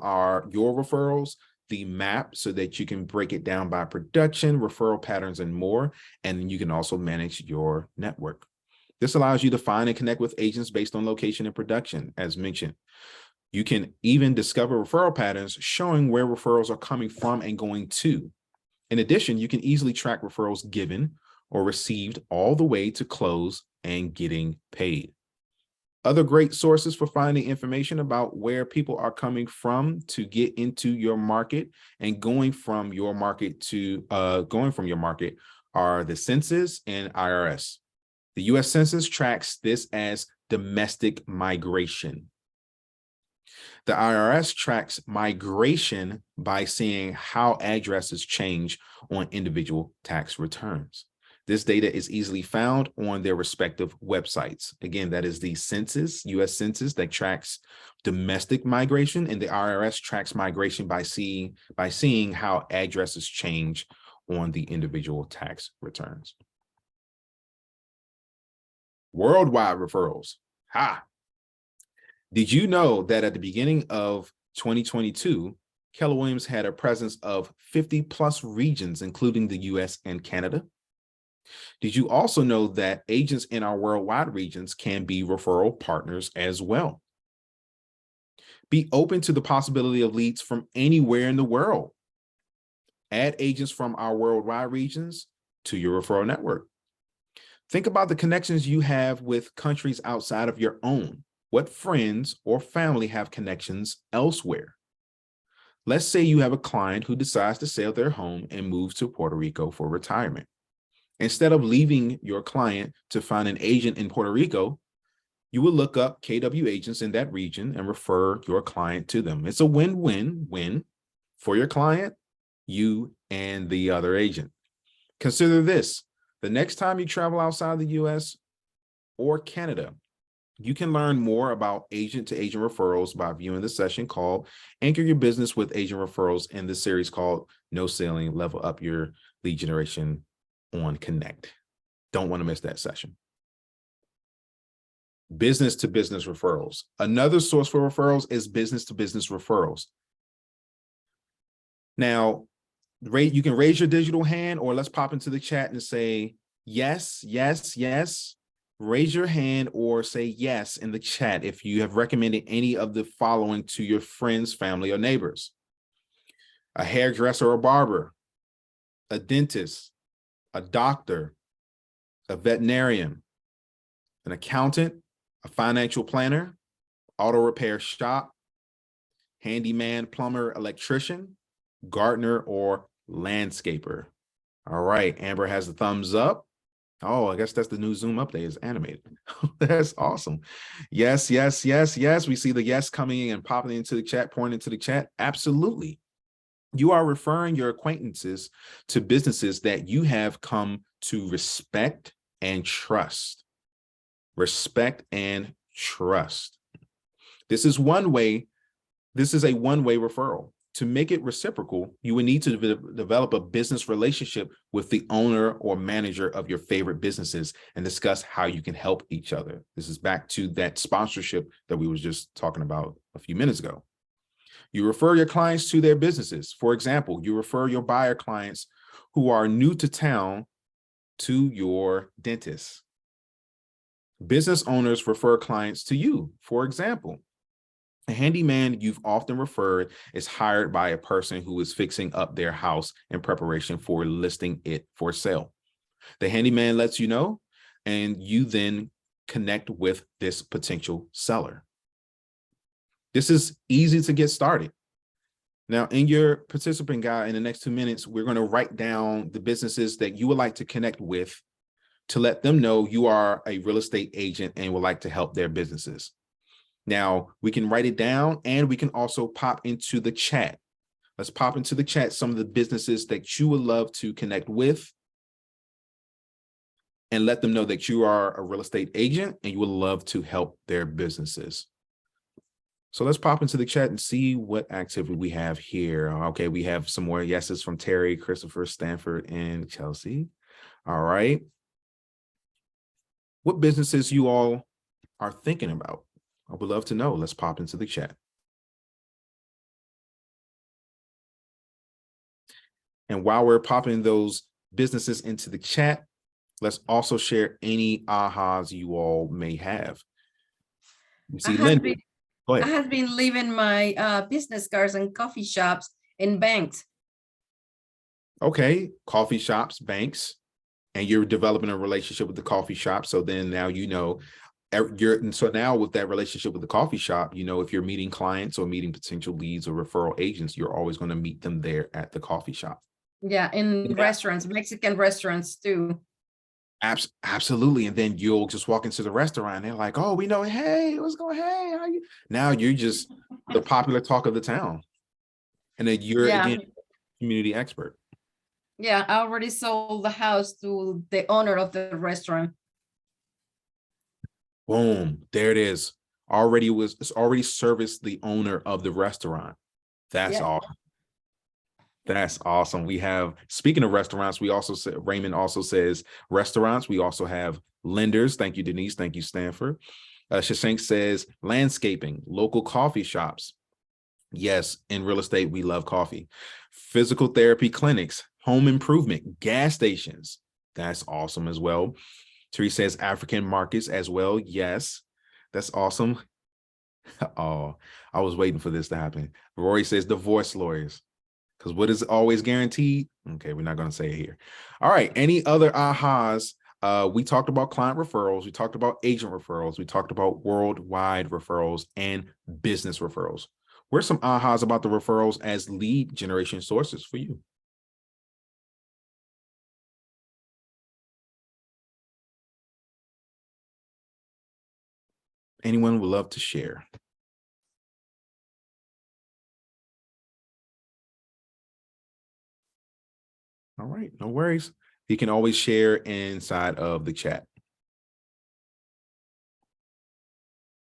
your referrals, the map so that you can break it down by production, referral patterns, and more. And then you can also manage your network. This allows you to find and connect with agents based on location and production, as mentioned. You can even discover referral patterns showing where referrals are coming from and going to. In addition, you can easily track referrals given or received all the way to close and getting paid. Other great sources for finding information about where people are coming from to get into your market and going from your market are the Census and IRS. The U.S. Census tracks this as domestic migration. The IRS tracks migration by seeing how addresses change on individual tax returns. This data is easily found on their respective websites. Again, that is the Census, U.S. Census, that tracks domestic migration, and the IRS tracks migration by seeing how addresses change on the individual tax returns. Worldwide referrals. Ha! Did you know that at the beginning of 2022, Keller Williams had a presence of 50 plus regions, including the US and Canada? Did you also know that agents in our worldwide regions can be referral partners as well? Be open to the possibility of leads from anywhere in the world. Add agents from our worldwide regions to your referral network. Think about the connections you have with countries outside of your own. What friends or family have connections elsewhere? Let's say you have a client who decides to sell their home and move to Puerto Rico for retirement. Instead of leaving your client to find an agent in Puerto Rico, you will look up KW agents in that region and refer your client to them. It's a win-win-win for your client, you, and the other agent. Consider this: the next time you travel outside the US or Canada, you can learn more about agent-to-agent referrals by viewing the session called Anchor Your Business with Agent Referrals in the series called No Selling, Level Up Your Lead Generation on Connect. Don't want to miss that session. Business-to-business referrals. Another source for referrals is business-to-business referrals. Now, you can raise your digital hand, or let's pop into the chat and say yes, yes, yes. Raise your hand or say yes in the chat if you have recommended any of the following to your friends, family, or neighbors: a hairdresser or barber, a dentist, a doctor, a veterinarian, an accountant, a financial planner, auto repair shop, handyman, plumber, electrician, gardener, or landscaper. All right, Amber has the thumbs up. Oh, I guess that's the new Zoom update, is animated. That's awesome. Yes, yes, yes, yes. We see the yes coming in and popping into the chat, pouring into the chat. Absolutely. You are referring your acquaintances to businesses that you have come to respect and trust. Respect and trust. This is one way. This is a one-way referral. To make it reciprocal, you would need to develop a business relationship with the owner or manager of your favorite businesses and discuss how you can help each other. This is back to that sponsorship that we were just talking about a few minutes ago. You refer your clients to their businesses. For example, you refer your buyer clients who are new to town to your dentist. Business owners refer clients to you. For example, a handyman you've often referred is hired by a person who is fixing up their house in preparation for listing it for sale. The handyman lets you know, and you then connect with this potential seller. This is easy to get started. Now, in your participant guide, in the next 2 minutes, we're going to write down the businesses that you would like to connect with to let them know you are a real estate agent and would like to help their businesses. Now, we can write it down, and we can also pop into the chat. Let's pop into the chat some of the businesses that you would love to connect with and let them know that you are a real estate agent and you would love to help their businesses. So let's pop into the chat and see what activity we have here. Okay, we have some more yeses from Terry, Christopher, Stanford, and Chelsea. All right. What businesses you all are thinking about? I would love to know. Let's pop into the chat. And while we're popping those businesses into the chat, let's also share any ahas you all may have. You see, Linda, go I ahead. have been leaving my business cards and coffee shops in banks. Okay, coffee shops, banks, and you're developing a relationship with the coffee shop. So then now you know. So now with that relationship with the coffee shop, you know, if you're meeting clients or meeting potential leads or referral agents, you're always going to meet them there at the coffee shop. Yeah, in restaurants, Mexican restaurants too. Absolutely. And then you'll just walk into the restaurant and they're like, oh, we know, hey, what's going, hey, how you? Now you're just the popular talk of the town. And then you're, again, community expert. Yeah, I already sold the house to the owner of the restaurant. Boom, there it is. It's already serviced the owner of the restaurant. That's awesome. That's awesome. We have, speaking of restaurants, we also said, Raymond also says restaurants. We also have lenders. Thank you, Denise. Thank you, Stanford. Shashank says landscaping, local coffee shops. Yes, in real estate, we love coffee. Physical therapy clinics, home improvement, gas stations. That's awesome as well. Terry says African markets as well. Yes, that's awesome. Oh, I was waiting for this to happen. Rory says divorce lawyers, because what is always guaranteed? Okay, we're not going to say it here. All right, any other ahas? We talked about client referrals. We talked about agent referrals. We talked about worldwide referrals and business referrals. Where's some ahas about the referrals as lead generation sources for you? Anyone would love to share? All right, no worries. You can always share inside of the chat.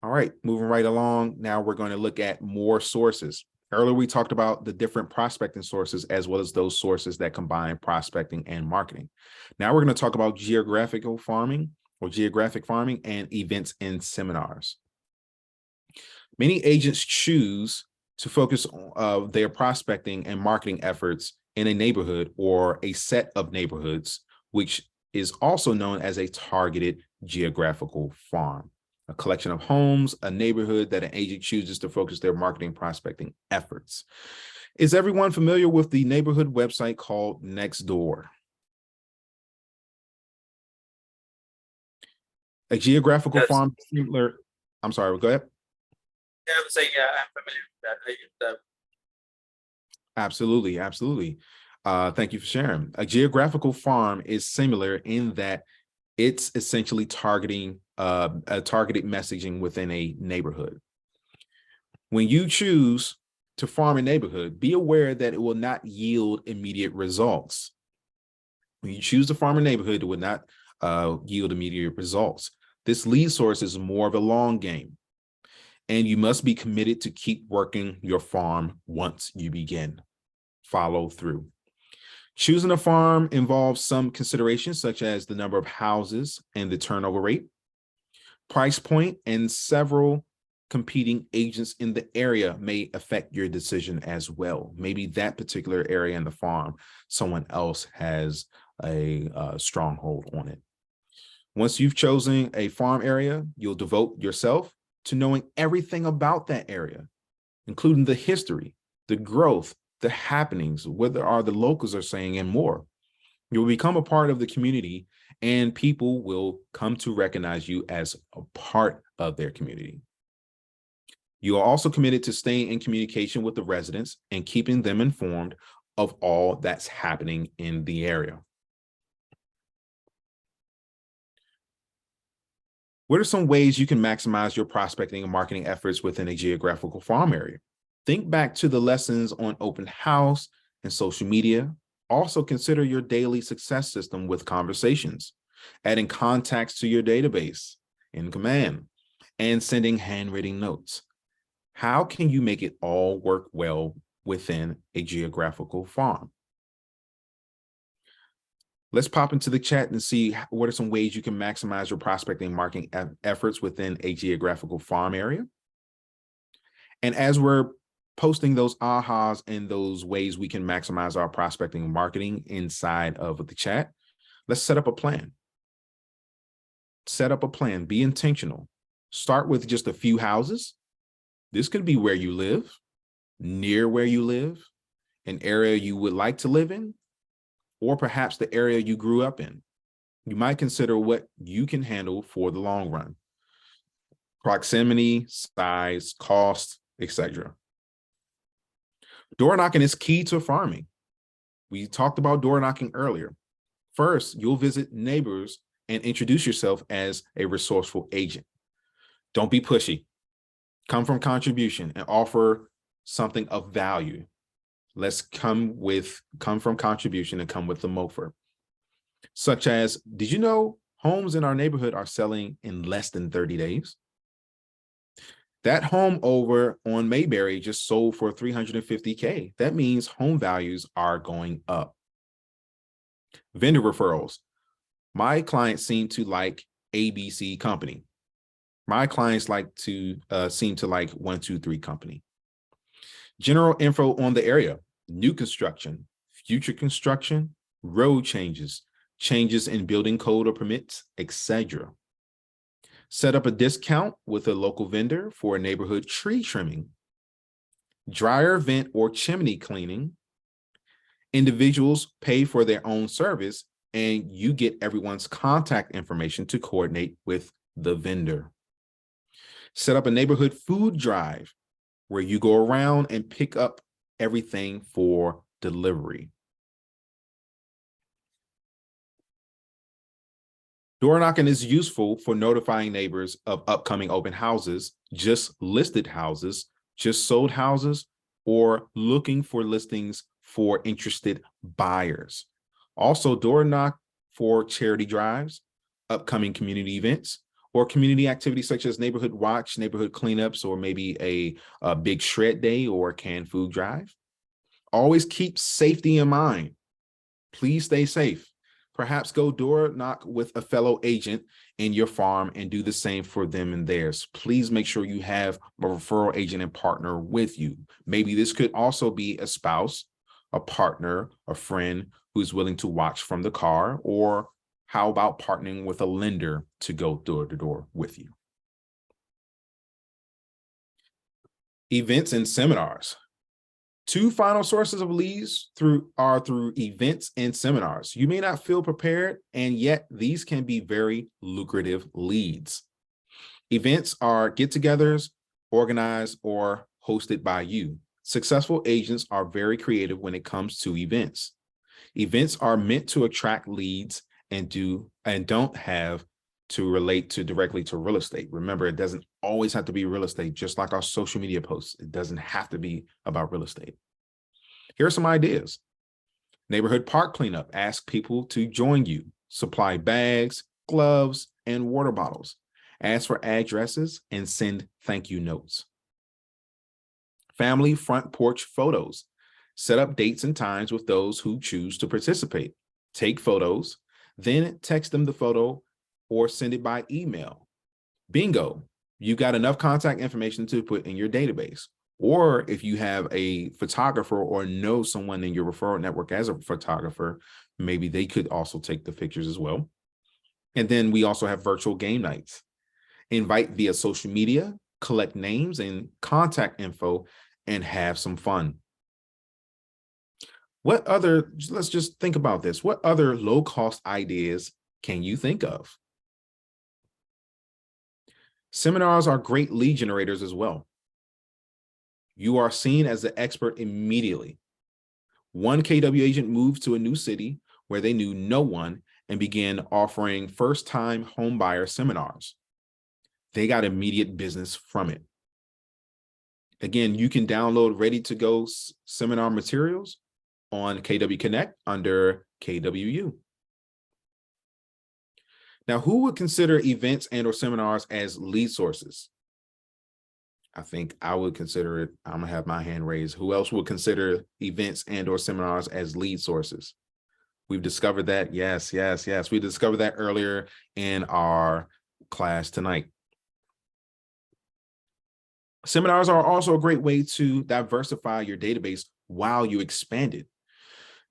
All right, moving right along. Now we're going to look at more sources. Earlier, we talked about the different prospecting sources as well as those sources that combine prospecting and marketing. Now we're going to talk about geographical farming or geographic farming and events and seminars. Many agents choose to focus on their prospecting and marketing efforts in a neighborhood or a set of neighborhoods, which is also known as a targeted geographical farm. A collection of homes, a neighborhood that an agent chooses to focus their marketing prospecting efforts. Is everyone familiar with the neighborhood website called Nextdoor? A geographical farm similar. I'm sorry, go ahead. Yeah, I was saying, yeah, I'm familiar with that. I use that. Absolutely, absolutely. Thank you for sharing. A geographical farm is similar in that it's essentially targeting a targeted messaging within a neighborhood. When you choose to farm a neighborhood, be aware that it will not yield immediate results. When you choose to farm a neighborhood, it will not yield immediate results. This lead source is more of a long game, and you must be committed to keep working your farm once you begin. Follow through. Choosing a farm involves some considerations such as the number of houses and the turnover rate, price point, and several competing agents in the area may affect your decision as well. Maybe that particular area in the farm, someone else has a stronghold on it. Once you've chosen a farm area, you'll devote yourself to knowing everything about that area, including the history, the growth, the happenings, what the locals are saying, and more. You will become a part of the community, and people will come to recognize you as a part of their community. You are also committed to staying in communication with the residents and keeping them informed of all that's happening in the area. What are some ways you can maximize your prospecting and marketing efforts within a geographical farm area? Think back to the lessons on open house and social media. Also consider your daily success system with conversations, adding contacts to your database in command, and sending handwritten notes. How can you make it all work well within a geographical farm? Let's pop into the chat and see what are some ways you can maximize your prospecting and marketing efforts within a geographical farm area. And as we're posting those ahas and those ways we can maximize our prospecting and marketing inside of the chat, let's set up a plan. Set up a plan, be intentional. Start with just a few houses. This could be where you live, near where you live, an area you would like to live in, or perhaps the area you grew up in. You might consider what you can handle for the long run. Proximity, size, cost, etc. Door knocking is key to farming. We talked about door knocking earlier. First, you'll visit neighbors and introduce yourself as a resourceful agent. Don't be pushy. Come from contribution and offer something of value. Let's come from contribution and come with the MOFR. Such as, did you know homes in our neighborhood are selling in less than 30 days? That home over on Mayberry just sold for $350K. That means home values are going up. Vendor referrals. My clients seem to like ABC company. My clients seem to like 123 company. General info on the area, new construction, future construction, road changes, changes in building code or permits, etc. Set up a discount with a local vendor for a neighborhood tree trimming, dryer vent or chimney cleaning. Individuals pay for their own service and you get everyone's contact information to coordinate with the vendor. Set up a neighborhood food drive. where you go around and pick up everything for delivery. Door knocking is useful for notifying neighbors of upcoming open houses, just listed houses, just sold houses, or looking for listings for interested buyers. Also, door knock for charity drives, upcoming community events, or community activities such as neighborhood watch, neighborhood cleanups, or maybe a big shred day or canned food drive. Always keep safety in mind. Please stay safe. Perhaps go door knock with a fellow agent in your farm and do the same for them and theirs. Please make sure you have a referral agent and partner with you. Maybe this could also be a spouse, a partner, a friend who's willing to watch from the car, or how about partnering with a lender to go door to door with you? Events and seminars. Two final sources of leads are through events and seminars. You may not feel prepared, and yet these can be very lucrative leads. Events are get-togethers organized or hosted by you. Successful agents are very creative when it comes to events. Events are meant to attract leads and don't have to relate directly to real estate. Remember, it doesn't always have to be real estate, just like our social media posts. It doesn't have to be about real estate. Here are some ideas. Neighborhood park cleanup. Ask people to join you. Supply bags, gloves, and water bottles. Ask for addresses and send thank you notes. Family front porch photos. Set up dates and times with those who choose to participate. Take photos, then text them the photo or send it by email. Bingo, you got enough contact information to put in your database. Or if you have a photographer or know someone in your referral network as a photographer, maybe they could also take the pictures as well. And then we also have virtual game nights. Invite via social media, collect names and contact info, and have some fun. Let's just think about this. What other low-cost ideas can you think of? Seminars are great lead generators as well. You are seen as the expert immediately. One KW agent moved to a new city where they knew no one and began offering first-time homebuyer seminars. They got immediate business from it. Again, you can download ready-to-go seminar materials on KW Connect under KWU. Now, who would consider events and/or seminars as lead sources? I think I would consider it. I'm gonna have my hand raised. Who else would consider events and/or seminars as lead sources? We've discovered that. Yes. We discovered that earlier in our class tonight. Seminars are also a great way to diversify your database while you expand it.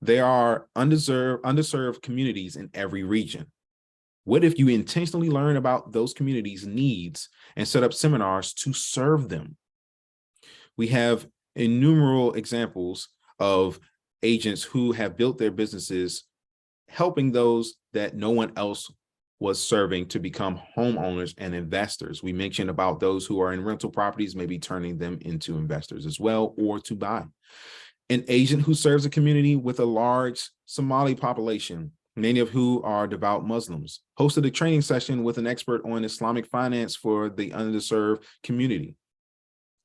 There are underserved communities in every region. What if you intentionally learn about those communities' needs and set up seminars to serve them? We have innumerable examples of agents who have built their businesses helping those that no one else was serving to become homeowners and investors. We mentioned about those who are in rental properties, maybe turning them into investors as well, or to buy. An agent who serves a community with a large Somali population, many of who are devout Muslims, hosted a training session with an expert on Islamic finance for the underserved community.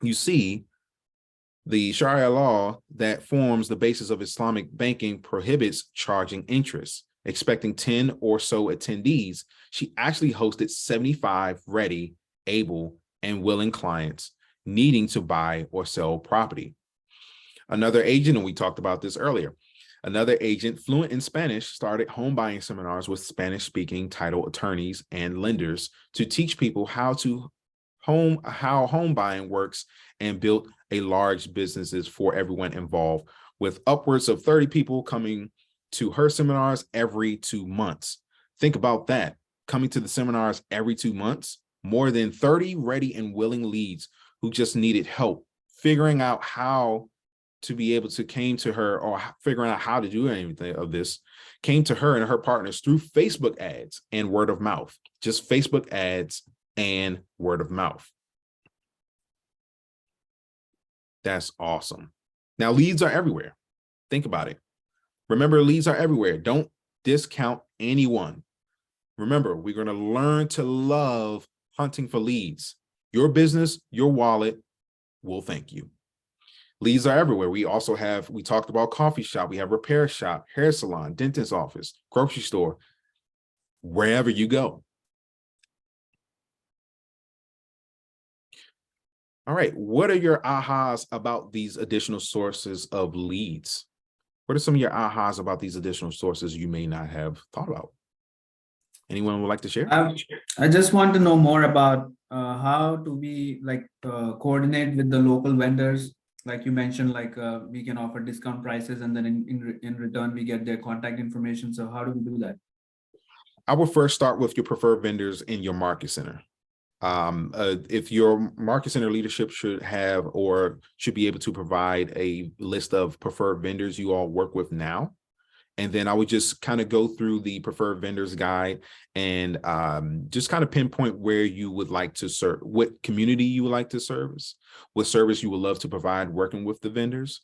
You see, the Sharia law that forms the basis of Islamic banking prohibits charging interest. Expecting 10 or so attendees, she actually hosted 75 ready, able, and willing clients needing to buy or sell property. Another agent, and we talked about this earlier, another agent fluent in Spanish started home buying seminars with Spanish-speaking title attorneys and lenders to teach people how home buying works, and built a large businesses for everyone involved, with upwards of 30 people coming to her seminars every 2 months. Think about that, coming to the seminars every 2 months, more than 30 ready and willing leads who just needed help figuring out how to be able to came to her, or figuring out how to do anything of this, came to her and her partners through Facebook ads and word of mouth, just Facebook ads and word of mouth. That's awesome. Now, leads are everywhere. Think about it. Remember, leads are everywhere. Don't discount anyone. Remember, we're going to learn to love hunting for leads. Your business, your wallet will thank you. Leads are everywhere. We also have, we talked about coffee shop, we have repair shop, hair salon, dentist office, grocery store, wherever you go. All right, what are your ahas about these additional sources of leads? What are some of your ahas about these additional sources you may not have thought about? Anyone would like to share? I just want to know more about how do we like coordinate with the local vendors? Like you mentioned, like we can offer discount prices and then in return, we get their contact information. So how do we do that? I would first start with your preferred vendors in your market center. If your market center leadership should have or should be able to provide a list of preferred vendors you all work with now. And then I would just kind of go through the preferred vendors guide and just kind of pinpoint where you would like to serve, what community you would like to service, what service you would love to provide working with the vendors,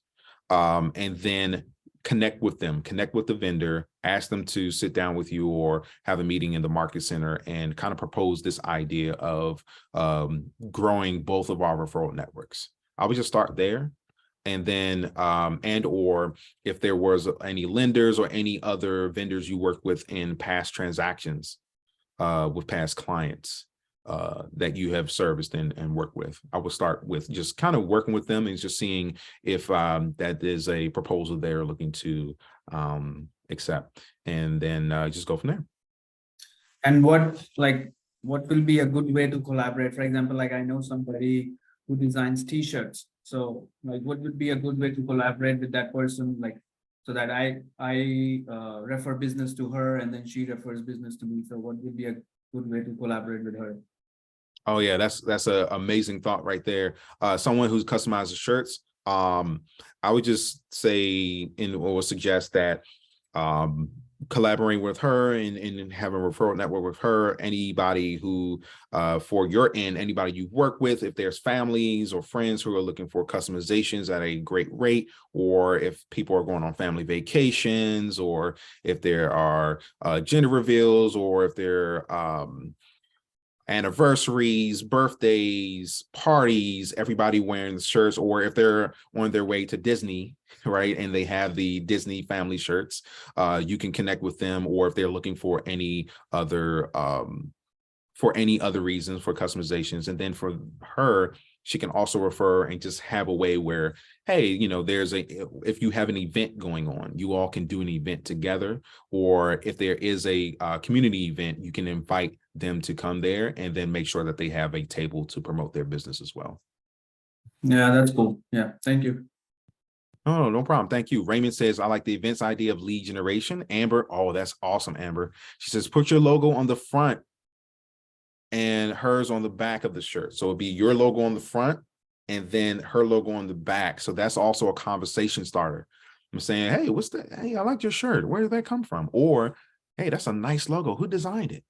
and then connect with them, connect with the vendor, ask them to sit down with you or have a meeting in the market center and kind of propose this idea of growing both of our referral networks. I would just start there. And then, and or if there was any lenders or any other vendors you worked with in past transactions with past clients that you have serviced and worked with, I would start with just kind of working with them and just seeing if that is a proposal they're looking to accept, and then just go from there. And what will be a good way to collaborate? For example, like I know somebody who designs t-shirts. So like what would be a good way to collaborate with that person, like so that I refer business to her and then she refers business to me. So what would be a good way to collaborate with her? Oh yeah, that's an amazing thought right there. Someone who's customizes shirts. I would just say or suggest that collaborating with her and having a referral network with her, anybody who for your end, anybody you work with, if there's families or friends who are looking for customizations at a great rate, or if people are going on family vacations, or if there are gender reveals, or if there anniversaries, birthdays, parties, everybody wearing the shirts, or if they're on their way to Disney, right, and they have the Disney family shirts, you can connect with them. Or if they're looking for any other reasons for customizations. And then for her, she can also refer and just have a way where, hey, you know, if you have an event going on, you all can do an event together. Or if there is a community event, you can invite them to come there and then make sure that they have a table to promote their business as well. Yeah, that's cool. Yeah, thank you. Oh, no problem. Thank you. Raymond says, I like the events idea of lead generation. Amber, oh, that's awesome, Amber. She says, put your logo on the front and hers on the back of the shirt. So it'd be your logo on the front and then her logo on the back. So that's also a conversation starter. I'm saying, hey, what's that? Hey, I like your shirt. Where did that come from? Or, hey, that's a nice logo. Who designed it?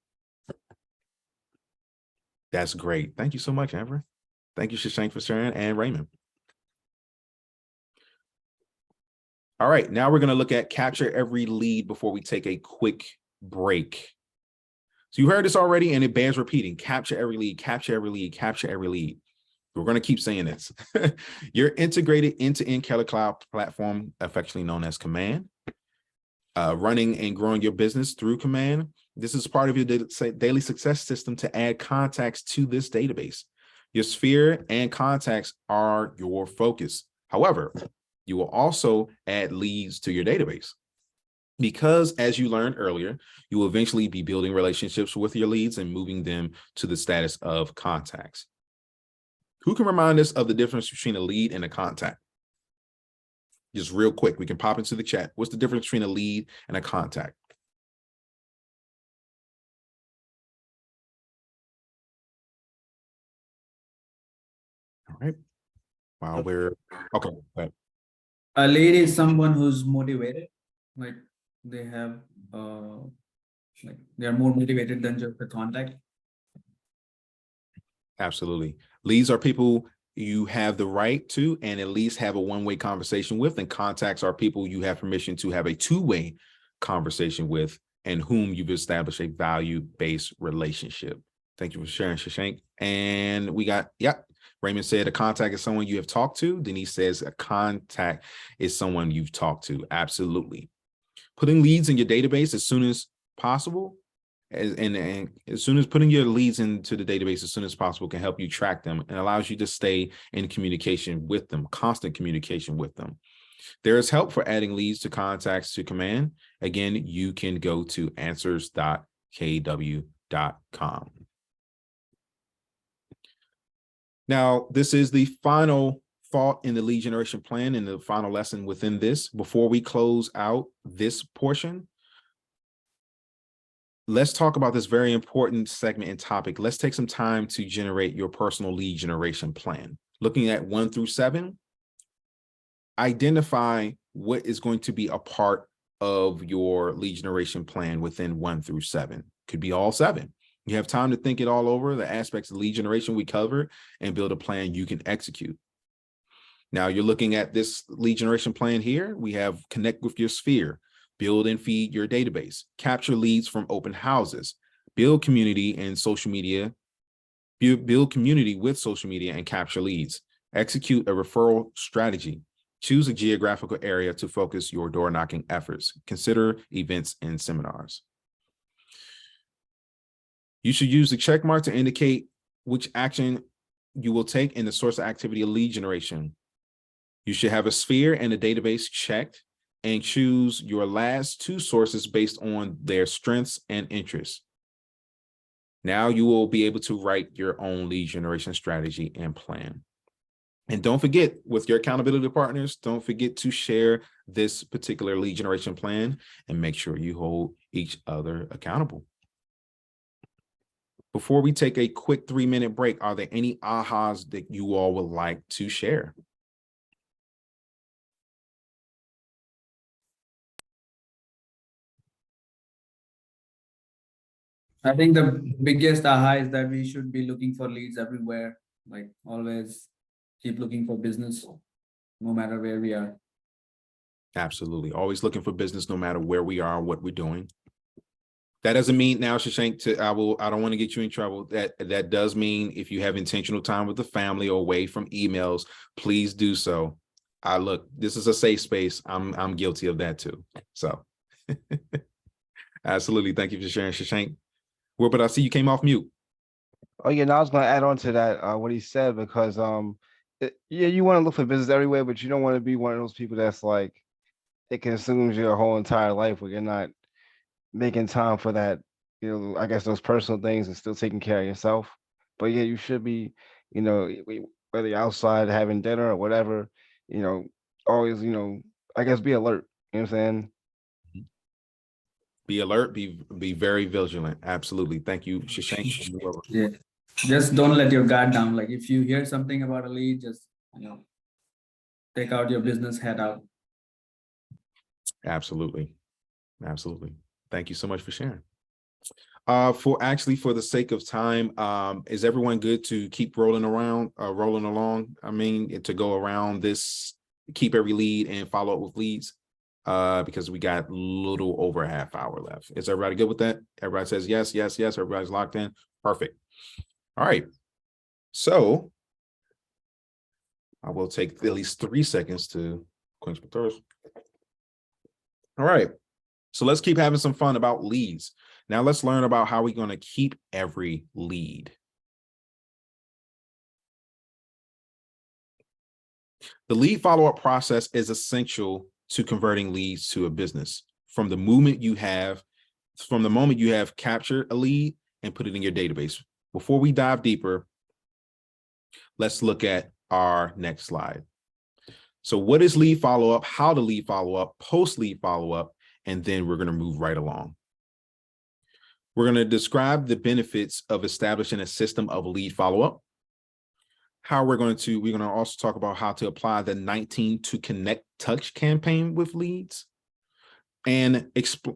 That's great. Thank you so much, Amber. Thank you, Shashank, for sharing, and Raymond. All right, now we're going to look at capture every lead before we take a quick break. So you heard this already, and it bears repeating. Capture every lead, capture every lead, capture every lead. We're going to keep saying this. Your integrated end-to-end Keller Cloud platform, affectionately known as Command, running and growing your business through Command. This is part of your daily success system to add contacts to this database. Your sphere and contacts are your focus. However, you will also add leads to your database, because as you learned earlier, you will eventually be building relationships with your leads and moving them to the status of contacts. Who can remind us of the difference between a lead and a contact? Just real quick, we can pop into the chat. What's the difference between a lead and a contact? All right. While we're okay. A lead is someone who's motivated, like they have like they're more motivated than just the contact. Absolutely. Leads are people, you have the right to and at least have a one-way conversation with, and contacts are people you have permission to have a two-way conversation with and whom you've established a value-based relationship. Thank you for sharing, Shashank. And we got, yep. Raymond said a contact is someone you have talked to. Denise says a contact is someone you've talked to. Absolutely. Putting leads in your database as soon as possible, and as soon as putting your leads into the database as soon as possible can help you track them and allows you to stay in communication with them, constant communication with them. There is help for adding leads to contacts to command. Again, you can go to answers.kw.com. Now, this is the final thought in the lead generation plan and the final lesson within this. Before we close out this portion, let's talk about this very important segment and topic. Let's take some time to generate your personal lead generation plan. Looking at 1 through 7, identify what is going to be a part of your lead generation plan within 1 through 7. Could be all 7. You have time to think it all over, the aspects of lead generation we covered, and build a plan you can execute. Now you're looking at this lead generation plan here. We have connect with your sphere, build and feed your database, capture leads from open houses, build community and social media, build community with social media and capture leads, execute a referral strategy, choose a geographical area to focus your door knocking efforts, consider events and seminars. You should use the check mark to indicate which action you will take in the source of activity of lead generation. You should have a sphere and a database checked and choose your last 2 sources based on their strengths and interests. Now you will be able to write your own lead generation strategy and plan. And don't forget, with your accountability partners, don't forget to share this particular lead generation plan and make sure you hold each other accountable. Before we take a quick 3-minute break, are there any ahas that you all would like to share? I think the biggest aha is that we should be looking for leads everywhere, like always keep looking for business, no matter where we are. Absolutely. Always looking for business, no matter where we are, what we're doing. That doesn't mean now, Shashank, I don't want to get you in trouble. That does mean if you have intentional time with the family or away from emails, please do so. Look, this is a safe space. I'm guilty of that too. So absolutely. Thank you for sharing, Shashank. But I see you came off mute. Oh yeah, no, I was gonna add on to that what he said, because yeah, you want to look for business everywhere, but you don't want to be one of those people that's like, it consumes your whole entire life where you're not making time for that, you know, I guess those personal things and still taking care of yourself. But yeah, you should be, you know, whether you're outside having dinner or whatever, you know, always, you know, I guess be alert. You know what I'm saying? Be alert, be very vigilant. Absolutely. Thank you, Shashank. Yeah, just don't let your guard down. Like if you hear something about a lead, just, you know, take out your business hat out. Absolutely. Absolutely. Thank you so much for sharing. For the sake of time, is everyone good to keep rolling along? I mean, to go around this, keep every lead and follow up with leads, because we got a little over a half hour left. Is everybody good with that? Everybody says yes, yes, yes. Everybody's locked in. Perfect. All right. So I will take at least 3 seconds to quench my thirst. All right. So let's keep having some fun about leads. Now let's learn about how we're going to keep every lead. The lead follow-up process is essential to converting leads to a business. From the moment you have captured a lead and put it in your database. Before we dive deeper, let's look at our next slide. So what is lead follow-up, how to lead follow-up, post-lead follow-up, and then we're going to move right along. We're going to describe the benefits of establishing a system of lead follow-up. We're going to also talk about how to apply the 19 to Connect Touch campaign with leads. And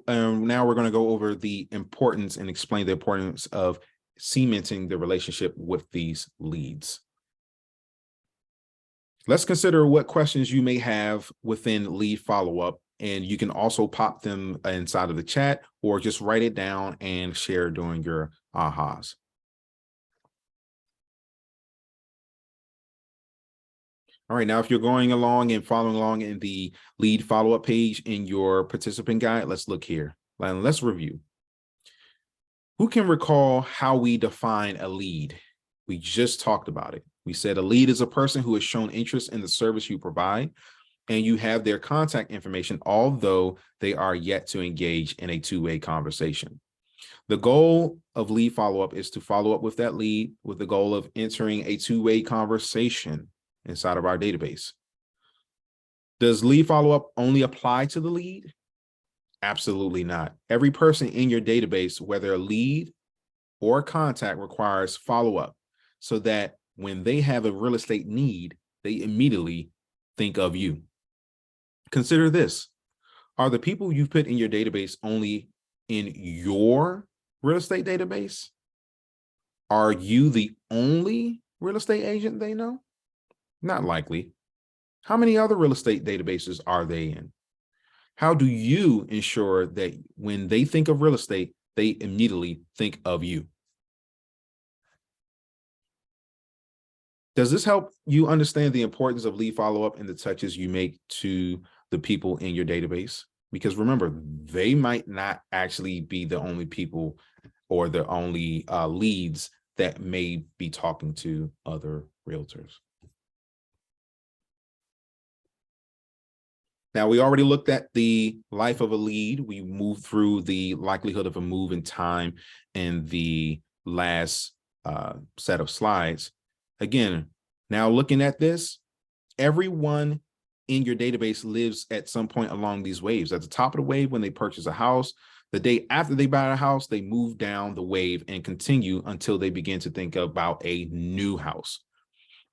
now we're going to go over the importance and explain the importance of cementing the relationship with these leads. Let's consider what questions you may have within lead follow-up, and you can also pop them inside of the chat or just write it down and share during your ahas. All right, now if you're going along and following along in the lead follow-up page in your participant guide, let's look here and let's review. Who can recall how we define a lead? We just talked about it. We said a lead is a person who has shown interest in the service you provide, and you have their contact information, although they are yet to engage in a two-way conversation. The goal of lead follow-up is to follow up with that lead with the goal of entering a two-way conversation inside of our database. Does lead follow-up only apply to the lead? Absolutely not. Every person in your database, whether a lead or contact, requires follow-up so that when they have a real estate need, they immediately think of you. Consider this. Are the people you've put in your database only in your real estate database? Are you the only real estate agent they know? Not likely. How many other real estate databases are they in? How do you ensure that when they think of real estate, they immediately think of you? Does this help you understand the importance of lead follow-up and the touches you make to the people in your database? Because remember, they might not actually be the only people or the only leads that may be talking to other realtors. Now, we already looked at the life of a lead. We moved through the likelihood of a move in time in the last set of slides. Again, now looking at this, everyone in your database lives at some point along these waves. At the top of the wave when they purchase a house, the day after they buy a house, they move down the wave and continue until they begin to think about a new house.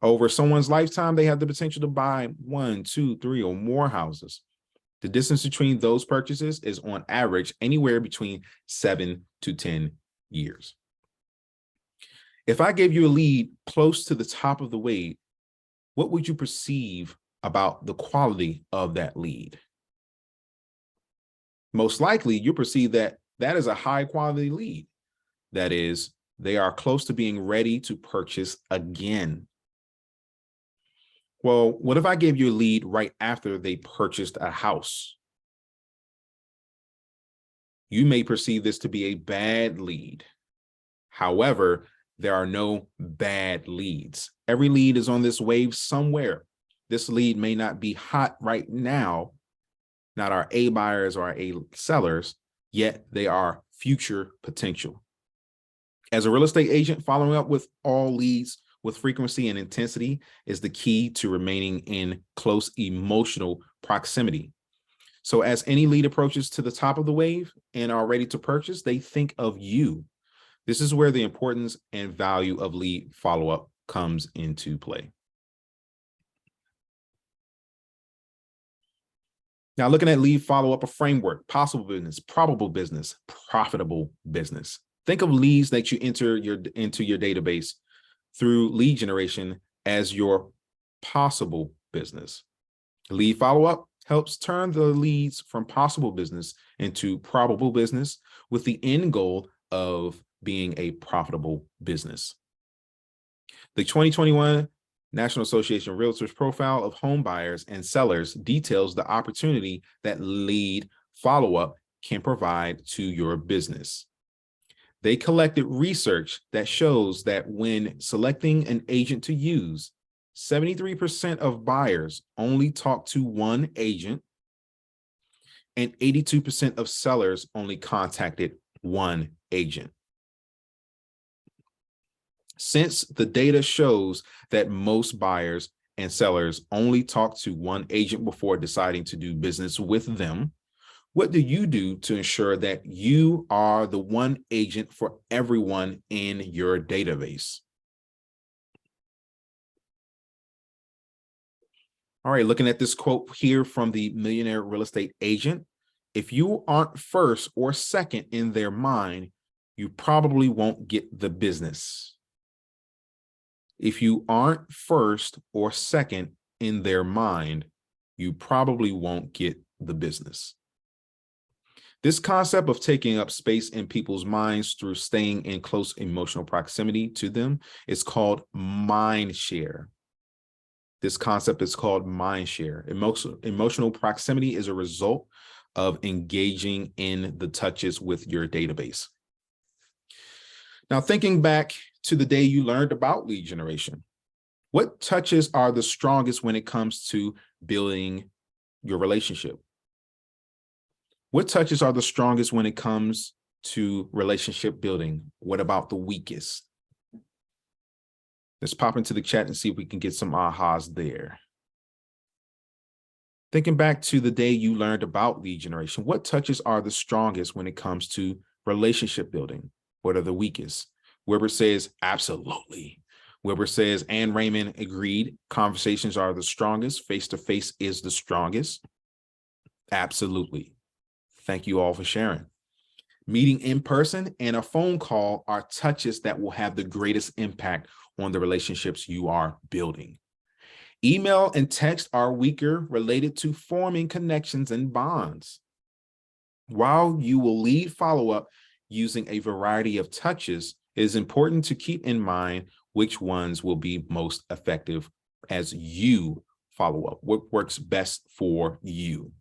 Over someone's lifetime, they have the potential to buy 1, 2, 3, or more houses. The distance between those purchases is on average anywhere between 7 to 10 years. If I gave you a lead close to the top of the wave, what would you perceive about the quality of that lead? Most likely, you perceive that that is a high quality lead. That is, they are close to being ready to purchase again. Well, what if I gave you a lead right after they purchased a house? You may perceive this to be a bad lead. However, there are no bad leads. Every lead is on this wave somewhere. This lead may not be hot right now, not our A buyers or our A sellers, yet they are future potential. As a real estate agent, following up with all leads with frequency and intensity is the key to remaining in close emotional proximity. So as any lead approaches to the top of the wave and are ready to purchase, they think of you. This is where the importance and value of lead follow-up comes into play. Now, looking at lead follow-up, a framework: possible business, probable business, profitable business. Think of leads that you enter into your database through lead generation as your possible business. Lead follow-up helps turn the leads from possible business into probable business with the end goal of being a profitable business. The 2021 National Association of Realtors profile of home buyers and sellers details the opportunity that lead follow-up can provide to your business. They collected research that shows that when selecting an agent to use, 73% of buyers only talk to one agent, and 82% of sellers only contacted one agent. Since the data shows that most buyers and sellers only talk to one agent before deciding to do business with them, what do you do to ensure that you are the one agent for everyone in your database? All right, looking at this quote here from the Millionaire Real Estate Agent: if you aren't first or second in their mind, you probably won't get the business. If you aren't first or second in their mind, you probably won't get the business. This concept of taking up space in people's minds through staying in close emotional proximity to them is called mind share. This concept is called mind share. Emotional proximity is a result of engaging in the touches with your database. Now, thinking back to the day you learned about lead generation, what touches are the strongest when it comes to building your relationship? What touches are the strongest when it comes to relationship building? What about the weakest? Let's pop into the chat and see if we can get some ahas there. Thinking back to the day you learned about lead generation, what touches are the strongest when it comes to relationship building? What are the weakest? Weber says, absolutely. Weber says, and Raymond agreed, conversations are the strongest. Face-to-face is the strongest. Absolutely. Thank you all for sharing. Meeting in person and a phone call are touches that will have the greatest impact on the relationships you are building. Email and text are weaker related to forming connections and bonds. While you will lead follow-up using a variety of touches, it is important to keep in mind which ones will be most effective as you follow up, what works best for you.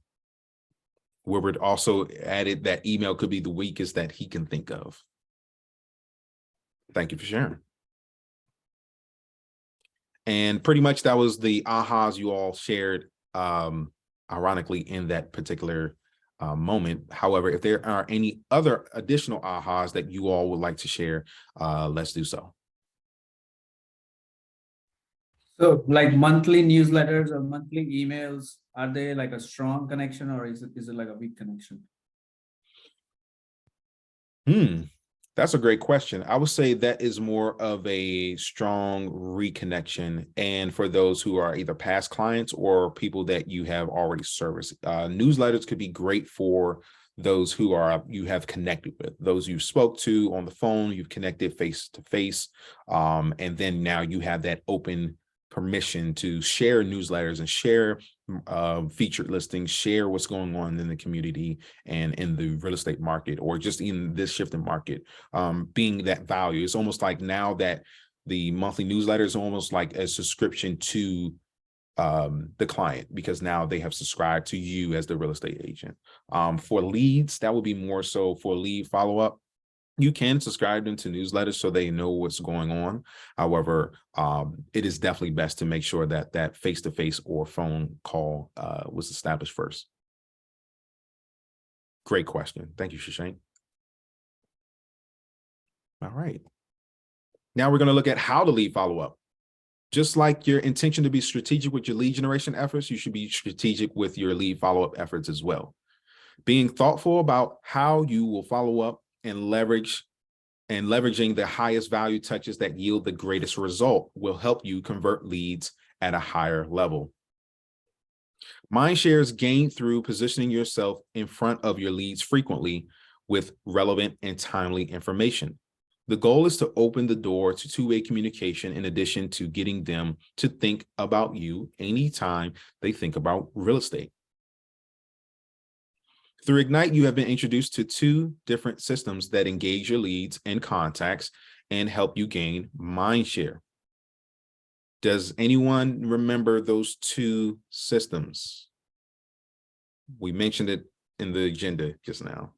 Wilbert also added that email could be the weakest that he can think of. Thank you for sharing. And pretty much that was the ahas you all shared, ironically, in that particular moment. However, if there are any other additional ahas that you all would like to share, let's do so. So like monthly newsletters or monthly emails, are they like a strong connection or is it like a weak connection? That's a great question. I would say that is more of a strong reconnection. And for those who are either past clients or people that you have already serviced, newsletters could be great for those who you have connected with, those you spoke to on the phone, you've connected face to face. And then now you have that open permission to share newsletters and share featured listings, share what's going on in the community and in the real estate market, or just in this shifting market, being that value. It's almost like now that the monthly newsletter is almost like a subscription to the client, because now they have subscribed to you as the real estate agent. For leads, that would be more so for lead follow-up. You can subscribe them to newsletters so they know what's going on. However, it is definitely best to make sure that that face-to-face or phone call was established first. Great question. Thank you, Shashank. All right. Now we're going to look at how to lead follow-up. Just like your intention to be strategic with your lead generation efforts, you should be strategic with your lead follow-up efforts as well. Being thoughtful about how you will follow up and leveraging the highest value touches that yield the greatest result will help you convert leads at a higher level. Mind share is gained through positioning yourself in front of your leads frequently with relevant and timely information. The goal is to open the door to two-way communication in addition to getting them to think about you anytime they think about real estate. Through Ignite, you have been introduced to two different systems that engage your leads and contacts and help you gain mind share. Does anyone remember those two systems? We mentioned it in the agenda just now.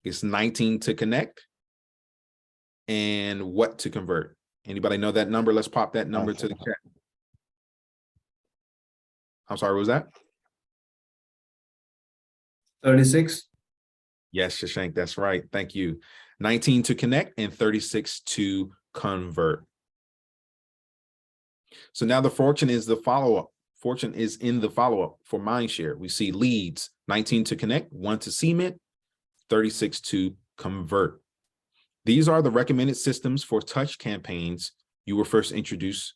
It's 19 to connect and what to convert. Anybody know that number? Let's pop that number to the chat. I'm sorry, what was that? 36. Yes, Shashank, that's right. Thank you. 19 to connect and 36 to convert. So now the fortune is the follow-up. Fortune is in the follow-up for mindshare. We see leads, 19 to connect, 1 to cement, 36 to convert. These are the recommended systems for touch campaigns you were first introduced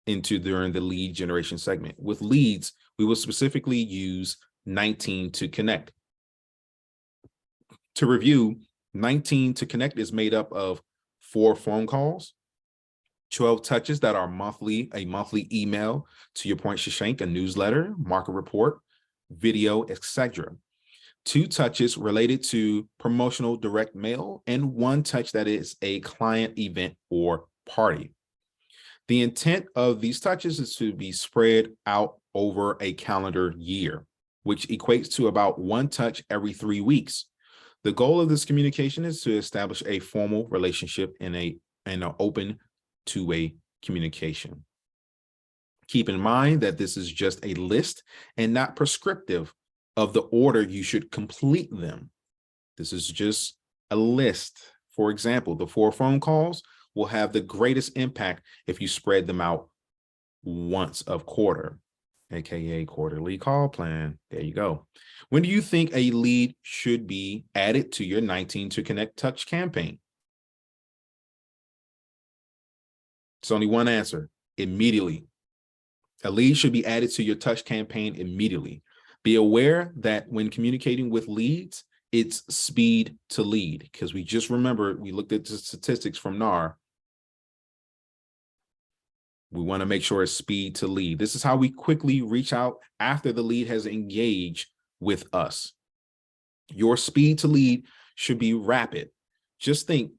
into during the lead generation segment. With leads, we will specifically use 19 to connect. To review, 19 to connect is made up of 4 phone calls, 12 touches that are a monthly email, to your point, Shashank, a newsletter, market report, video, etc. 2 touches related to promotional direct mail, and 1 touch that is a client event or party. The intent of these touches is to be spread out over a calendar year, which equates to about 1 touch every 3 weeks. The goal of this communication is to establish a formal relationship in an open two-way communication. Keep in mind that this is just a list and not prescriptive of the order you should complete them. This is just a list. For example, the 4 phone calls will have the greatest impact if you spread them out once a quarter, aka quarterly call plan. There you go. When do you think a lead should be added to your 19 to Connect Touch campaign? It's only one answer: immediately. A lead should be added to your touch campaign immediately. Be aware that when communicating with leads, it's speed to lead, because we just remember, we looked at the statistics from NAR. We want to make sure it's speed to lead. This is how we quickly reach out after the lead has engaged with us. Your speed to lead should be rapid. Just think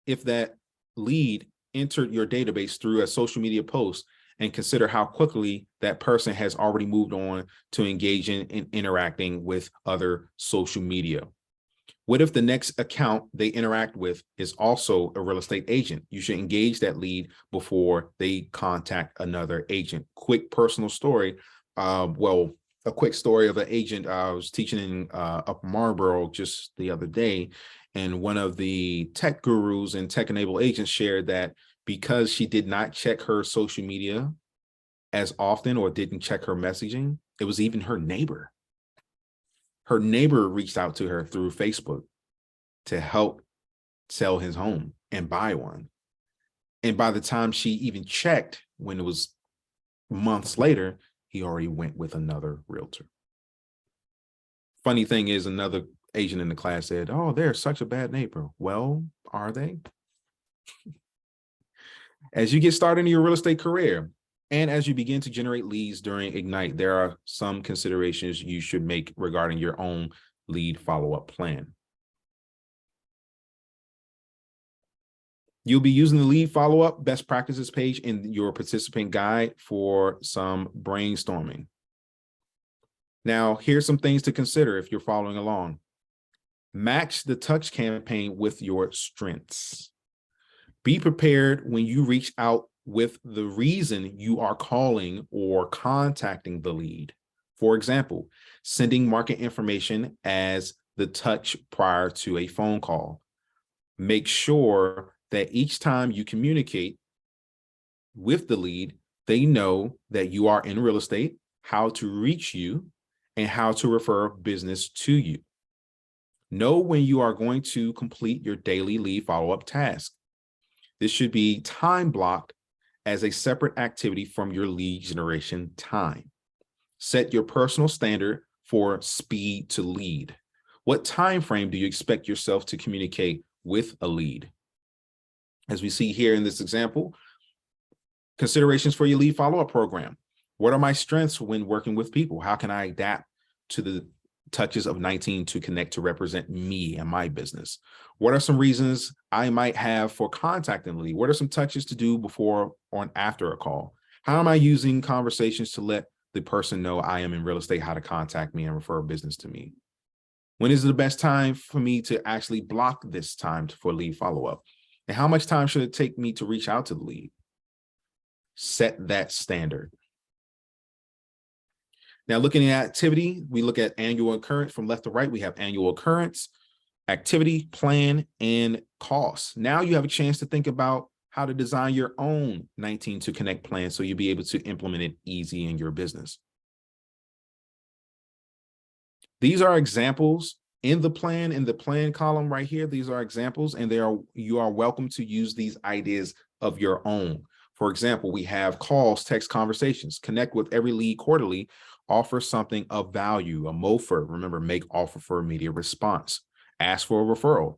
if that lead entered your database through a social media post, and consider how quickly that person has already moved on to engaging and interacting with other social media. What if the next account they interact with is also a real estate agent? You should engage that lead before they contact another agent. Quick personal story. A quick story of an agent. I was teaching in up Marlboro just the other day, and one of the tech gurus and tech-enabled agents shared that because she did not check her social media as often or didn't check her messaging, it was even her neighbor. Her neighbor reached out to her through Facebook to help sell his home and buy one. And by the time she even checked, when it was months later, he already went with another realtor. Funny thing is, another agent in the class said, "Oh, they're such a bad neighbor." Well, are they? As you get started in your real estate career, and as you begin to generate leads during Ignite, there are some considerations you should make regarding your own lead follow-up plan. You'll be using the lead follow-up best practices page in your participant guide for some brainstorming. Now, here's some things to consider if you're following along. Match the touch campaign with your strengths. Be prepared when you reach out with the reason you are calling or contacting the lead. For example, sending market information as the touch prior to a phone call. Make sure that each time you communicate with the lead, they know that you are in real estate, how to reach you, and how to refer business to you. Know when you are going to complete your daily lead follow-up task. This should be time blocked as a separate activity from your lead generation time. Set your personal standard for speed to lead. What time frame do you expect yourself to communicate with a lead? As we see here in this example, considerations for your lead follow-up program. What are my strengths when working with people? How can I adapt to the touches of 19 to Connect to represent me and my business? What are some reasons I might have for contacting the lead? What are some touches to do before or after a call? How am I using conversations to let the person know I am in real estate, how to contact me and refer business to me? When is the best time for me to actually block this time for lead follow-up? And how much time should it take me to reach out to the lead? Set that standard. Now, looking at activity, we look at annual occurrence. From left to right, we have annual occurrence, activity, plan, and costs. Now you have a chance to think about how to design your own 19 to Connect plan so you'll be able to implement it easy in your business. These are examples in the plan column right here. These are examples, and you are welcome to use these ideas of your own. For example, we have calls, text conversations, connect with every lead quarterly, offer something of value, a MOFR. Remember, make offer for immediate response. Ask for a referral.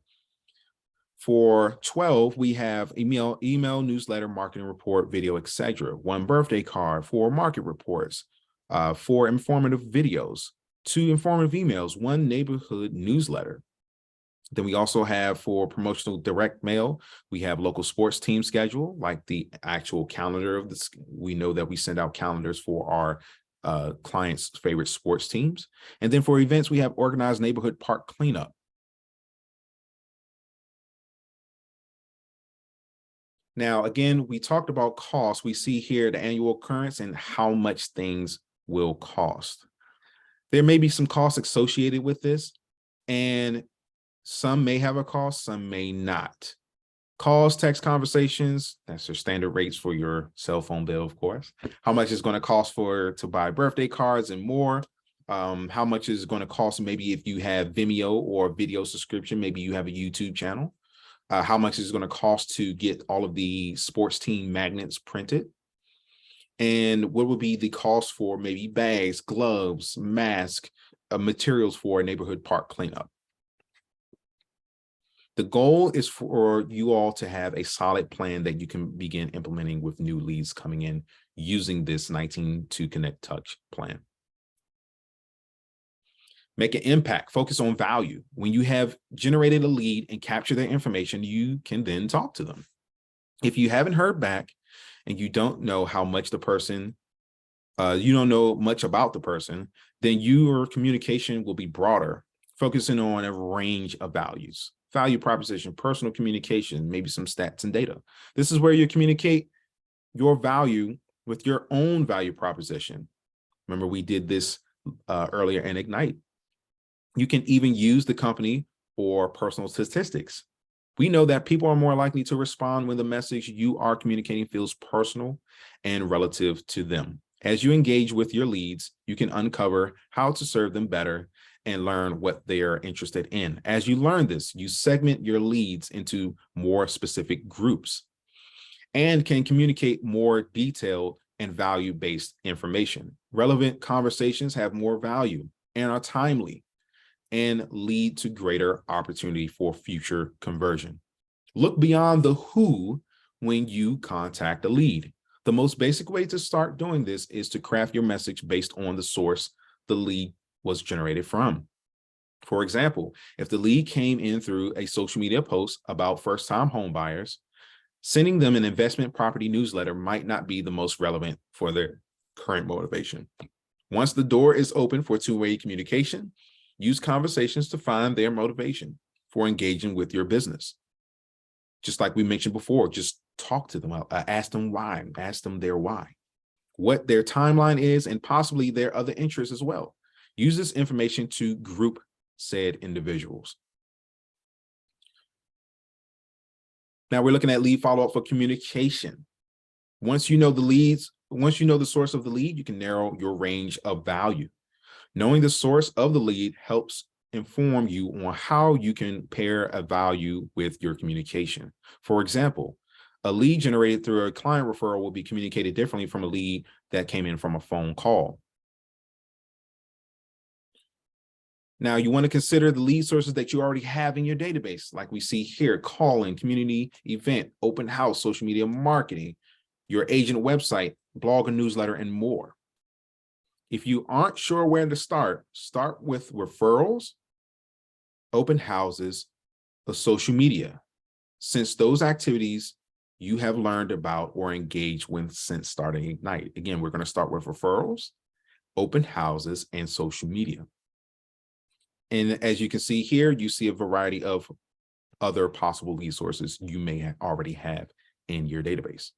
For 12, we have email, newsletter, marketing report, video, etc. 1 birthday card, 4 market reports, 4 informative videos, 2 informative emails, 1 neighborhood newsletter. Then we also have for promotional direct mail, we have local sports team schedule, like the actual calendar of this. We know that we send out calendars for our clients' favorite sports teams. And then for events, we have organized neighborhood park cleanup. Now, again, we talked about cost. We see here the annual occurrence and how much things will cost. There may be some costs associated with this, and some may have a cost, some may not. Calls, text conversations, that's your standard rates for your cell phone bill, of course. How much is going to cost to buy birthday cards and more. How much is going to cost maybe if you have Vimeo or video subscription, maybe you have a YouTube channel. How much is it going to cost to get all of the sports team magnets printed? And what would be the cost for maybe bags, gloves, masks, materials for a neighborhood park cleanup? The goal is for you all to have a solid plan that you can begin implementing with new leads coming in using this 19 to Connect Touch plan. Make an impact, focus on value. When you have generated a lead and capture their information, you can then talk to them. If you haven't heard back and you don't know how much the person, you don't know much about the person, then your communication will be broader, focusing on a range of values, value proposition, personal communication, maybe some stats and data. This is where you communicate your value with your own value proposition. Remember, we did this earlier in Ignite. You can even use the company or personal statistics. We know that people are more likely to respond when the message you are communicating feels personal and relative to them. As you engage with your leads, you can uncover how to serve them better and learn what they are interested in. As you learn this, you segment your leads into more specific groups and can communicate more detailed and value-based information. Relevant conversations have more value and are timely and lead to greater opportunity for future conversion. Look beyond the who when you contact a lead. The most basic way to start doing this is to craft your message based on the source the lead was generated from. For example, if the lead came in through a social media post about first-time home buyers, sending them an investment property newsletter might not be the most relevant for their current motivation. Once the door is open for two-way communication, use conversations to find their motivation for engaging with your business. Just like we mentioned before, just talk to them, ask them why, ask them their why, what their timeline is, and possibly their other interests as well. Use this information to group said individuals. Now we're looking at lead follow-up for communication. Once you know the leads, once you know the source of the lead, you can narrow your range of value. Knowing the source of the lead helps inform you on how you can pair a value with your communication. For example, a lead generated through a client referral will be communicated differently from a lead that came in from a phone call. Now, you want to consider the lead sources that you already have in your database, like we see here: call-in, community event, open house, social media marketing, your agent website, blog and newsletter, and more. If you aren't sure where to start with referrals, open houses, or social media, since those activities you have learned about or engaged with since starting Ignite. Again, we're going to start with referrals, open houses, and social media. And as you can see here, you see a variety of other possible lead sources you may already have in your database.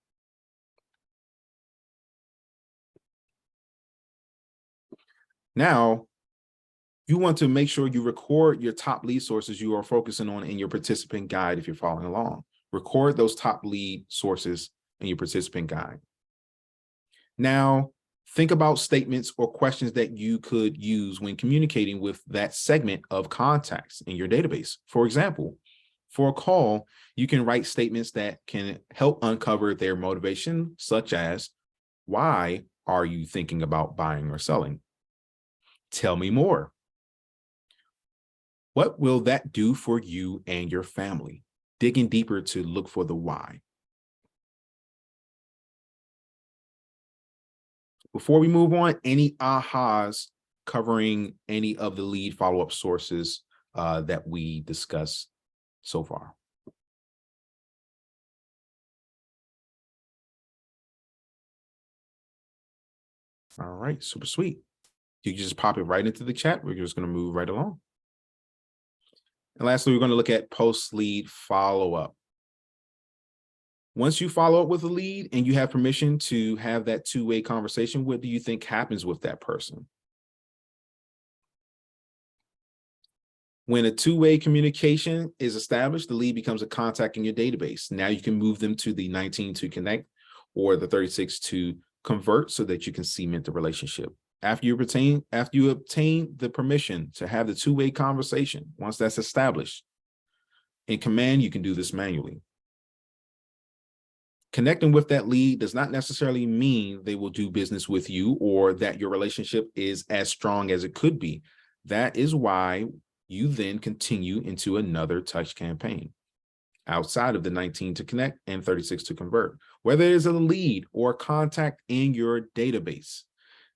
Now, you want to make sure you record your top lead sources you are focusing on in your participant guide if you're following along. Record those top lead sources in your participant guide. Now, think about statements or questions that you could use when communicating with that segment of contacts in your database. For example, for a call, you can write statements that can help uncover their motivation, such as, why are you thinking about buying or selling? Tell me more. What will that do for you and your family? digging deeper to look for the why. Before we move on, any ahas covering any of the lead follow-up sources that we discussed so far? All right, super sweet. You can just pop it right into the chat. We're just going to move right along. And lastly, we're going to look at post-lead follow-up. Once you follow up with a lead and you have permission to have that two-way conversation, what do you think happens with that person? When a two-way communication is established, the lead becomes a contact in your database. Now you can move them to the 19 to connect or the 36 to convert so that you can cement the relationship. After you obtain the permission to have the two-way conversation, once that's established, in Command, you can do this manually. Connecting with that lead does not necessarily mean they will do business with you or that your relationship is as strong as it could be. That is why you then continue into another touch campaign outside of the 19 to connect and 36 to convert. Whether it is a lead or contact in your database,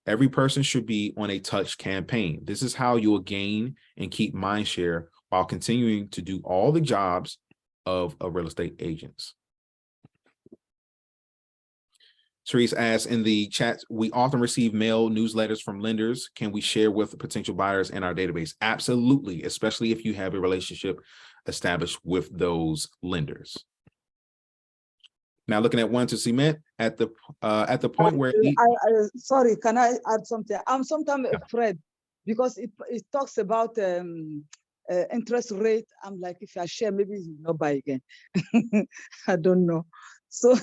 every person should be on a touch campaign. This is how you will gain and keep mind share while continuing to do all the jobs of a real estate agent. Therese asks in the chat, we often receive mail newsletters from lenders. Can we share with potential buyers in our database? Absolutely, especially if you have a relationship established with those lenders. Now looking at one to cement at the point where Sorry, can I add something? I'm sometimes afraid because it talks about interest rate. I'm like, if I share, maybe you not buy again. I don't know. So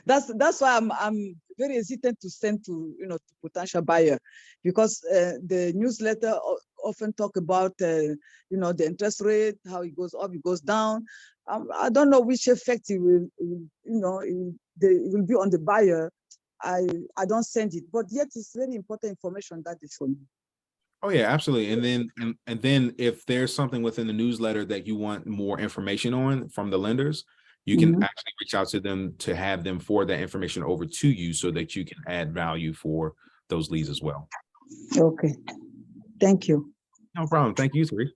that's why I'm very hesitant to send to to potential buyer, because the newsletter often talk about the interest rate, how it goes up, it goes down. I don't know which effect it will it will be on the buyer. I don't send it, but yet it's very important information that is for me. Oh yeah, absolutely. And then if there's something within the newsletter that you want more information on from the lenders, you can actually reach out to them to have them forward that information over to you so that you can add value for those leads as well. Okay, thank you. No problem. Thank you, Therese.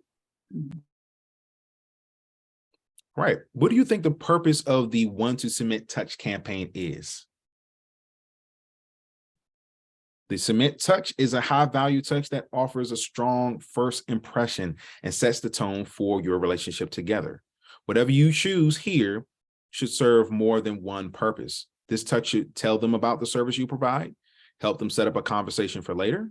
Right. What do you think the purpose of the One to Cement Touch campaign is? The Cement Touch is a high value touch that offers a strong first impression and sets the tone for your relationship together. Whatever you choose here should serve more than one purpose. This touch should tell them about the service you provide, help them set up a conversation for later,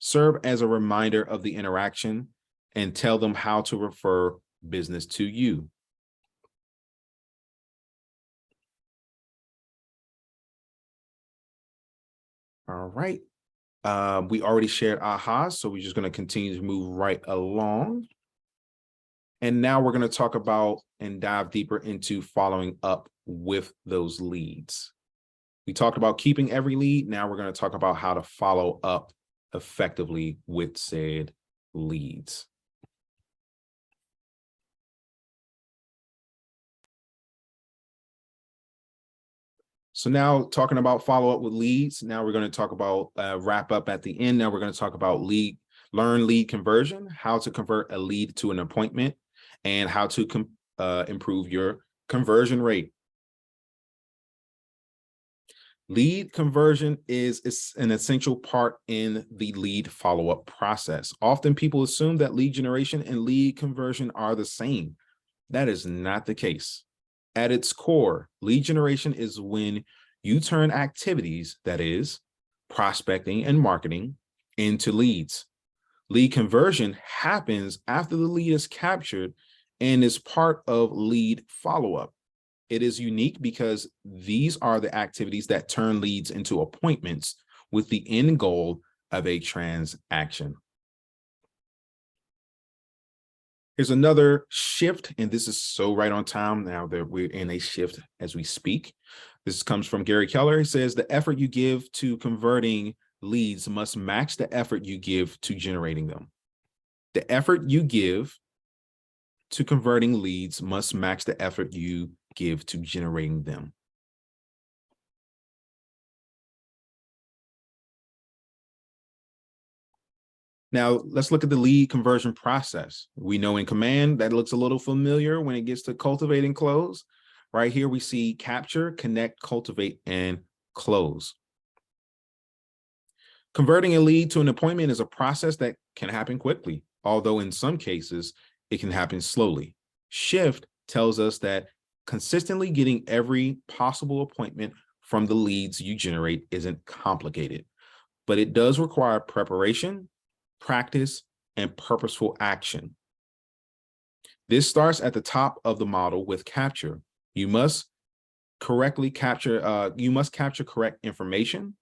serve as a reminder of the interaction, and tell them how to refer business to you. All right. We already shared ahas, so we're just going to continue to move right along. And now we're going to talk about and dive deeper into following up with those leads. We talked about keeping every lead. Now we're going to talk about how to follow up effectively with said leads. So now talking about follow up with leads, now we're going to talk about wrap up at the end. Now we're going to talk about learn lead conversion, how to convert a lead to an appointment, and how to improve your conversion rate. Lead conversion is an essential part in the lead follow-up process. Often people assume that lead generation and lead conversion are the same. That is not the case. At its core, lead generation is when you turn activities, that is, prospecting and marketing, into leads. Lead conversion happens after the lead is captured and is part of lead follow-up. It is unique because these are the activities that turn leads into appointments with the end goal of a transaction. Here's another shift, and this is so right on time now that we're in a shift as we speak. This comes from Gary Keller. He says, the effort you give to converting leads must match the effort you give to generating them. The effort you give to converting leads must match the effort you give to generating them. Now, let's look at the lead conversion process. We know in Command that looks a little familiar when it gets to cultivate and close. Right here, we see capture, connect, cultivate, and close. Converting a lead to an appointment is a process that can happen quickly, although in some cases, it can happen slowly. Shift tells us that consistently getting every possible appointment from the leads you generate isn't complicated, but it does require preparation, practice, and purposeful action. This starts at the top of the model with capture. You must capture correct information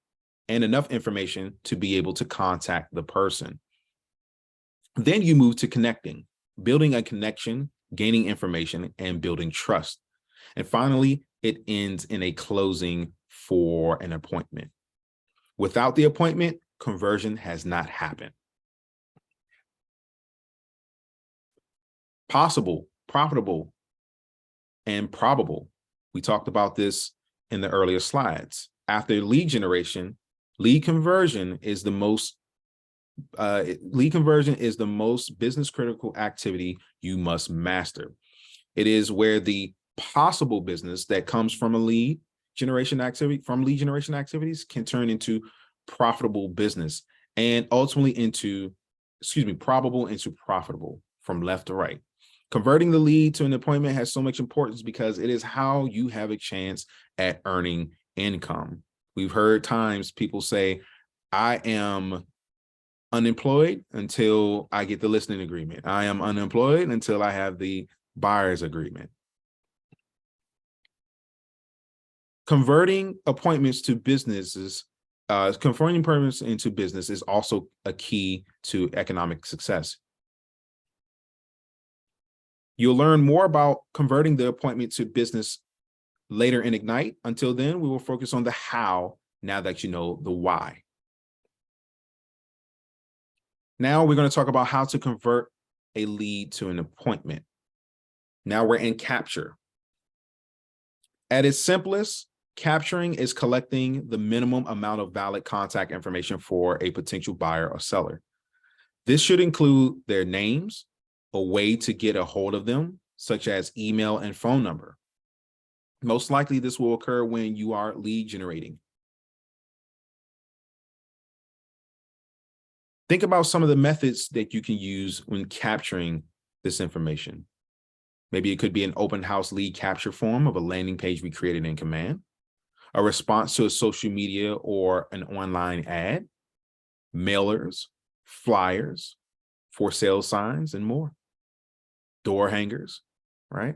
and enough information to be able to contact the person. Then you move to connecting, building a connection, gaining information, and building trust. And finally, it ends in a closing for an appointment. Without the appointment, conversion has not happened. Possible, profitable, and probable. We talked about this in the earlier slides. After lead generation, lead conversion is the most business critical activity you must master. It is where the possible business that comes from lead generation activities can turn into profitable business and ultimately into, probable into profitable from left to right. Converting the lead to an appointment has so much importance because it is how you have a chance at earning income. We've heard times people say, I am unemployed until I get the listing agreement. I am unemployed until I have the buyer's agreement. Converting appointments into business is also a key to economic success. You'll learn more about converting the appointment to business later in Ignite. Until then, we will focus on the how now that you know the why. Now we're going to talk about how to convert a lead to an appointment. Now we're in capture. At its simplest, capturing is collecting the minimum amount of valid contact information for a potential buyer or seller. This should include their names, a way to get a hold of them, such as email and phone number. Most likely this will occur when you are lead generating. Think about some of the methods that you can use when capturing this information. Maybe it could be an open house lead capture form of a landing page we created in Command, a response to a social media or an online ad, mailers, flyers, for sale signs, and more. Door hangers, right?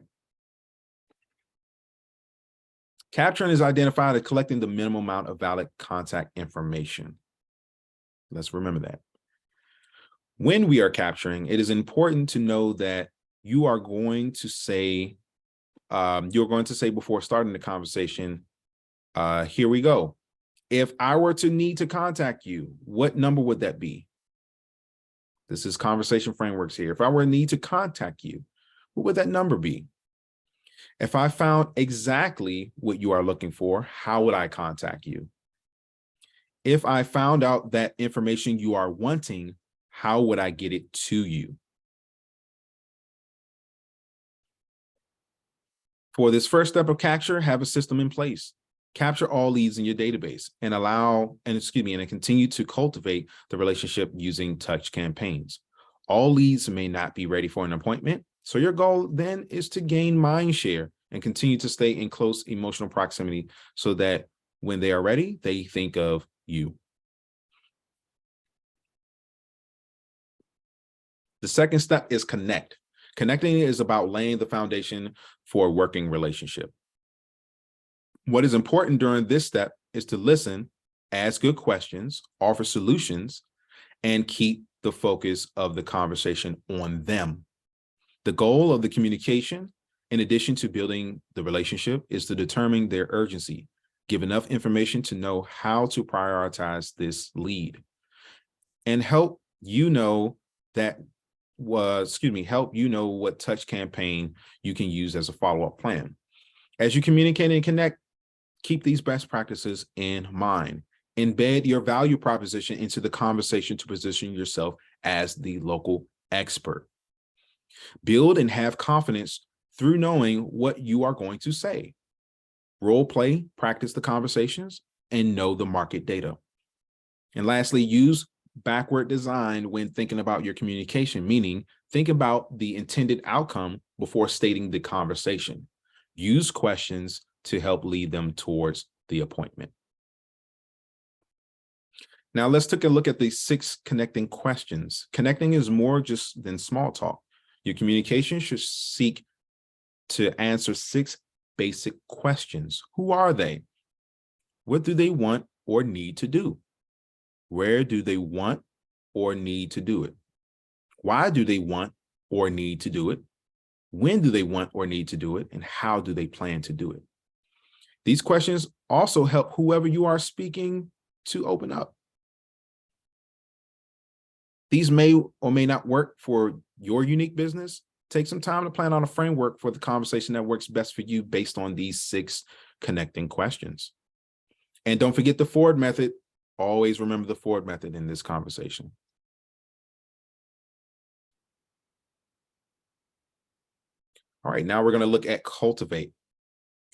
Capturing is identified as collecting the minimum amount of valid contact information. Let's remember that. When we are capturing, it is important to know that you are going to say, before starting the conversation, here we go. If I were to need to contact you, what number would that be? This is conversation frameworks here. If I were to need to contact you, what would that number be? If I found exactly what you are looking for, how would I contact you? If I found out that information you are wanting, how would I get it to you? For this first step of capture, have a system in place. Capture all leads in your database and continue to cultivate the relationship using touch campaigns. All leads may not be ready for an appointment, so your goal then is to gain mind share and continue to stay in close emotional proximity so that when they are ready, they think of you. The second step is connect. Connecting is about laying the foundation for a working relationship. What is important during this step is to listen, ask good questions, offer solutions, and keep the focus of the conversation on them. The goal of the communication, in addition to building the relationship, is to determine their urgency, give enough information to know how to prioritize this lead, and help you know that help you know what touch campaign you can use as a follow-up plan. As you communicate and connect, keep these best practices in mind. Embed your value proposition into the conversation to position yourself as the local expert. Build and have confidence through knowing what you are going to say. Role play, practice the conversations, and know the market data. And lastly, use backward design when thinking about your communication, meaning think about the intended outcome before stating the conversation. Use questions to help lead them towards the appointment. Now let's take a look at the 6 connecting questions. Connecting is more just than small talk. Your communication should seek to answer 6 basic questions. Who are they? What do they want or need to do? Where do they want or need to do it? Why do they want or need to do it? When do they want or need to do it? And how do they plan to do it? These questions also help whoever you are speaking to open up. These may or may not work for your unique business. Take some time to plan on a framework for the conversation that works best for you based on these 6 connecting questions. And don't forget the Ford method. Always remember the Ford method in this conversation. All right, now we're going to look at cultivate.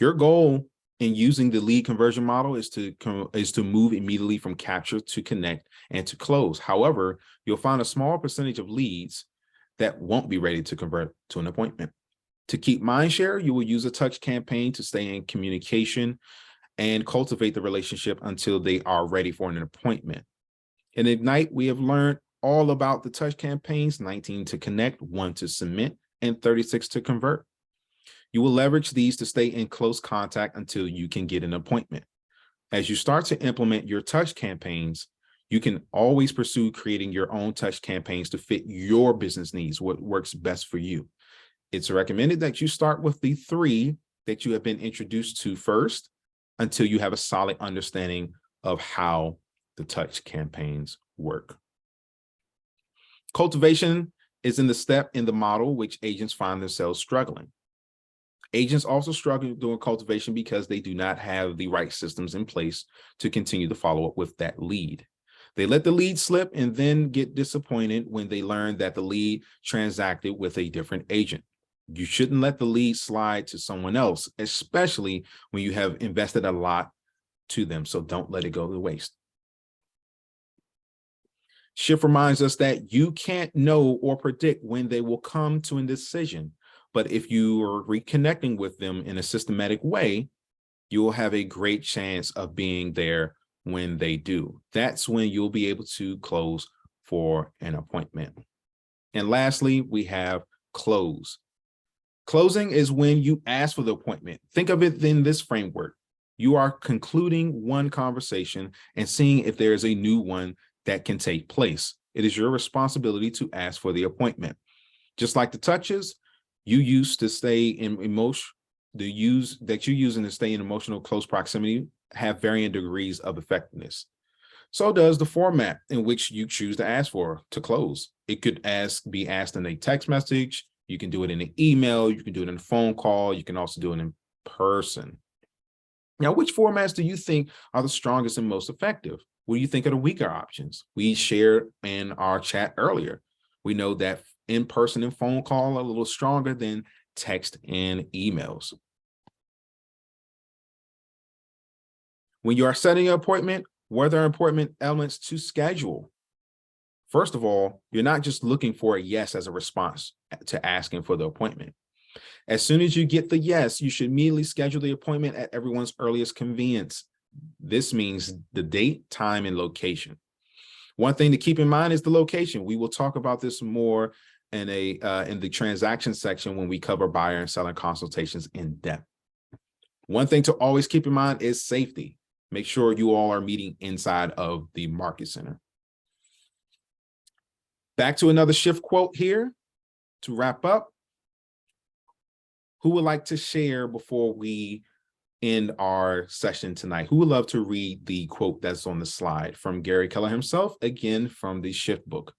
Your goal in using the lead conversion model is to move immediately from capture to connect and to close. However, you'll find a small percentage of leads that won't be ready to convert to an appointment. To keep mind share, you will use a touch campaign to stay in communication and cultivate the relationship until they are ready for an appointment. In Ignite, we have learned all about the touch campaigns: 19 to connect, 1 to cement, and 36 to convert. You will leverage these to stay in close contact until you can get an appointment. As you start to implement your touch campaigns, you can always pursue creating your own touch campaigns to fit your business needs, what works best for you. It's recommended that you start with the 3 that you have been introduced to first until you have a solid understanding of how the touch campaigns work. Cultivation is in the step in the model which agents find themselves struggling. Agents also struggle doing cultivation because they do not have the right systems in place to continue to follow up with that lead. They let the lead slip and then get disappointed when they learn that the lead transacted with a different agent. You shouldn't let the lead slide to someone else, especially when you have invested a lot to them. So don't let it go to waste. Shift reminds us that you can't know or predict when they will come to a decision. But if you are reconnecting with them in a systematic way, you will have a great chance of being there when they do. That's when you'll be able to close for an appointment. And lastly, we have close. Closing is when you ask for the appointment. Think of it in this framework. You are concluding one conversation and seeing if there is a new one that can take place. It is your responsibility to ask for the appointment. Just like the touches you use to stay in that you're using to stay in emotional close proximity have varying degrees of effectiveness. So does the format in which you choose to ask for to close. It could be asked in a text message. You can do it in an email. You can do it in a phone call. You can also do it in person. Now, which formats do you think are the strongest and most effective? What do you think are the weaker options? We shared in our chat earlier. We know that in-person and phone call are a little stronger than text and emails. When you are setting an appointment, what are appointment elements to schedule? First of all, you're not just looking for a yes as a response to asking for the appointment. As soon as you get the yes, you should immediately schedule the appointment at everyone's earliest convenience. This means the date, time, and location. One thing to keep in mind is the location. We will talk about this more in the transaction section when we cover buyer and seller consultations in depth. One thing to always keep in mind is safety. Make sure you all are meeting inside of the market center. Back to another shift quote here to wrap up. Who would like to share before we end our session tonight? Who would love to read the quote that's on the slide from Gary Keller himself, again from the Shift book?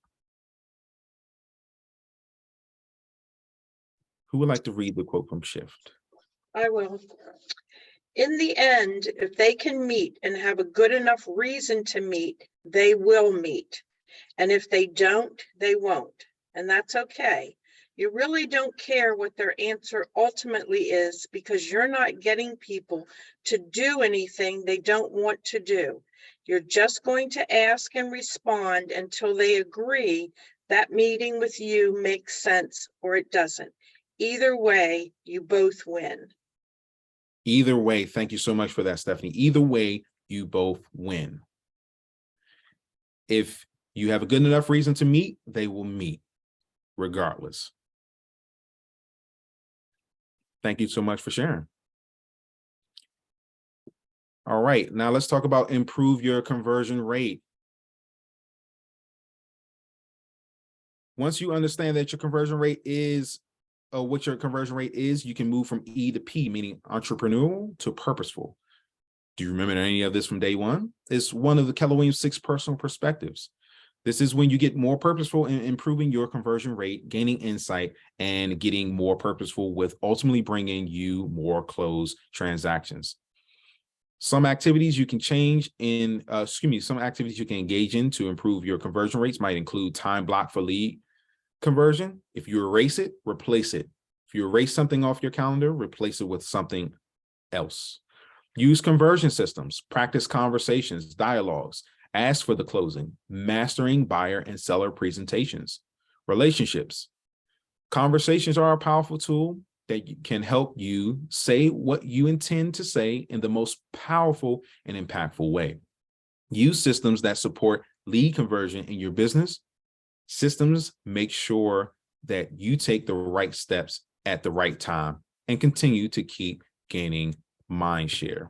Who would like to read the quote from Shift? I will. In the end, if they can meet and have a good enough reason to meet, they will meet. And if they don't, they won't. And that's okay. You really don't care what their answer ultimately is because you're not getting people to do anything they don't want to do. You're just going to ask and respond until they agree that meeting with you makes sense or it doesn't. Either way, you both win. Either way, thank you so much for that, Stephanie. Either way, you both win. If you have a good enough reason to meet, they will meet regardless. Thank you so much for sharing. All right, now let's talk about improve your conversion rate. Once you understand that your conversion rate is what your conversion rate is, you can move from E to P, meaning entrepreneurial to purposeful. Do you remember any of this from day one? It's one of the Keller Williams 6 personal perspectives. This is when you get more purposeful in improving your conversion rate, gaining insight, and getting more purposeful with ultimately bringing you more closed transactions. Some activities you can some activities you can engage in to improve your conversion rates might include time block for lead conversion. If you erase it, replace it. If you erase something off your calendar, replace it with something else. Use conversion systems, practice conversations, dialogues, ask for the closing, mastering buyer and seller presentations, relationships. Conversations are a powerful tool that can help you say what you intend to say in the most powerful and impactful way. Use systems that support lead conversion in your business. Systems make sure that you take the right steps at the right time and continue to keep gaining mind share.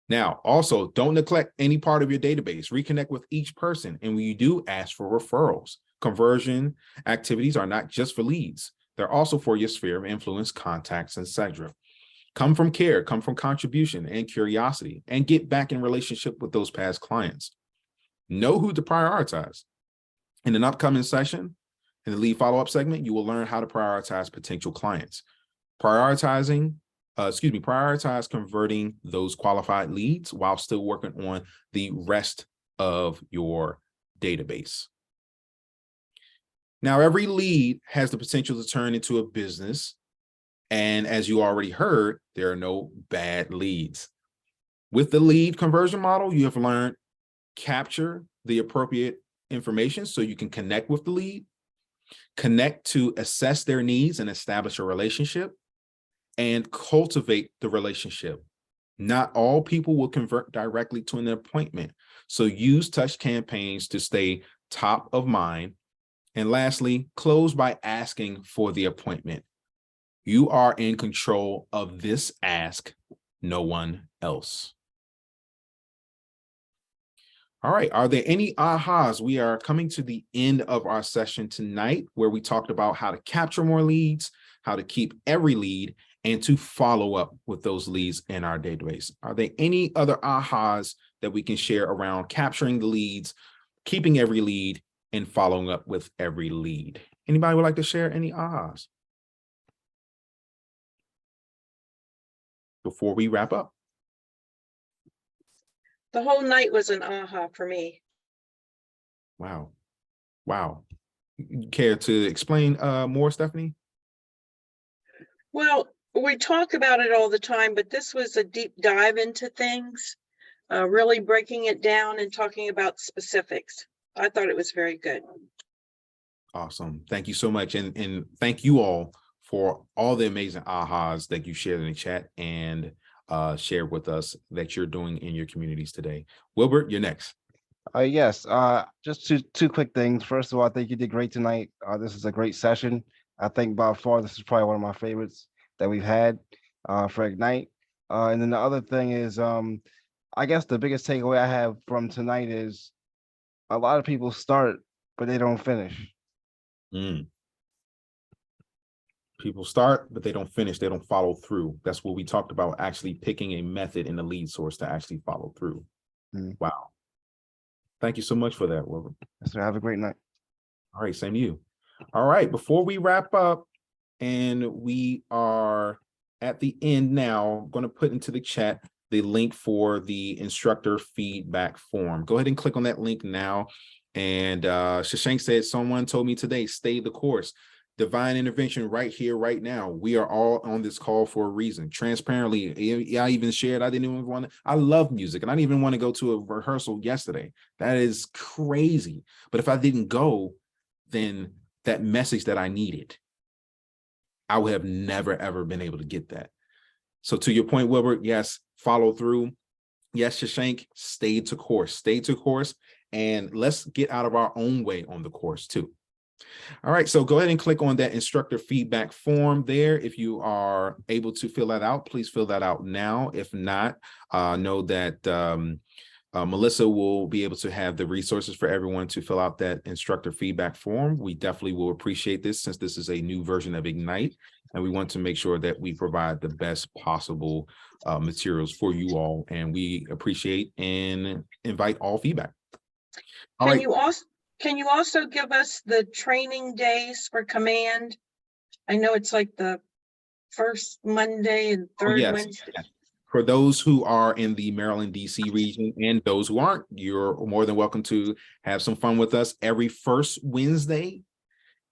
Now, also, don't neglect any part of your database. Reconnect with each person. And when you do, ask for referrals. Conversion activities are not just for leads. They're also for your sphere of influence, contacts, etc. Come from care, come from contribution and curiosity, and get back in relationship with those past clients. Know who to prioritize. In an upcoming session, in the lead follow-up segment, you will learn how to prioritize potential clients. Prioritize converting those qualified leads while still working on the rest of your database. Now, every lead has the potential to turn into a business. And as you already heard, there are no bad leads. With the lead conversion model, you have learned capture the appropriate information so you can connect with the lead, connect to assess their needs and establish a relationship, and cultivate the relationship. Not all people will convert directly to an appointment. So use touch campaigns to stay top of mind. And lastly, close by asking for the appointment. You are in control of this ask, no one else. All right, are there any ahas? We are coming to the end of our session tonight where we talked about how to capture more leads, how to keep every lead, and to follow up with those leads in our database. Are there any other ahas that we can share around capturing the leads, keeping every lead, and following up with every lead? Anybody would like to share any ahas before we wrap up? The whole night was an aha for me. Wow. Care to explain more, Stephanie? Well, we talk about it all the time, but this was a deep dive into things, really breaking it down and talking about specifics. I thought it was very good. Awesome. Thank you so much. And thank you all for all the amazing ahas that you shared in the chat and shared with us that you're doing in your communities today. Wilbert, you're next. Yes, just two quick things. First of all, I think you did great tonight. This is a great session. I think by far this is probably one of my favorites that we've had for Ignite. And then the other thing is, I guess the biggest takeaway I have from tonight is a lot of people start, but they don't finish. People start, but they don't finish. They don't follow through. That's what we talked about, actually picking a method in the lead source to actually follow through. Wow. Thank you so much for that, Wilbert. Yes, sir. Have a great night. All right, same to you. All right, before we wrap up, And we are at the end now. I'm going to put into the chat the link for the instructor feedback form. Go ahead and click on that link now. And Shashank said, someone told me today, stay the course. Divine intervention right here, right now. We are all on this call for a reason. Transparently, I even shared, I didn't even want to, I love music and I didn't even want to go to a rehearsal yesterday. That is crazy. But if I didn't go, then that message that I needed, I would have never, ever been able to get that. So to your point, Wilbur, yes, follow through. Yes, Shashank, stay to course, and let's get out of our own way on the course too. All right, so go ahead and click on that instructor feedback form there. If you are able to fill that out, please fill that out now. If not, know that Melissa will be able to have the resources for everyone to fill out that instructor feedback form. We definitely will appreciate this since this is a new version of Ignite, and we want to make sure that we provide the best possible materials for you all, and we appreciate and invite all feedback. All right. Can you also give us the training days for command? I know it's like the first Monday and third yes. Wednesday. For those who are in the Maryland, DC region, and those who aren't, you're more than welcome to have some fun with us every first Wednesday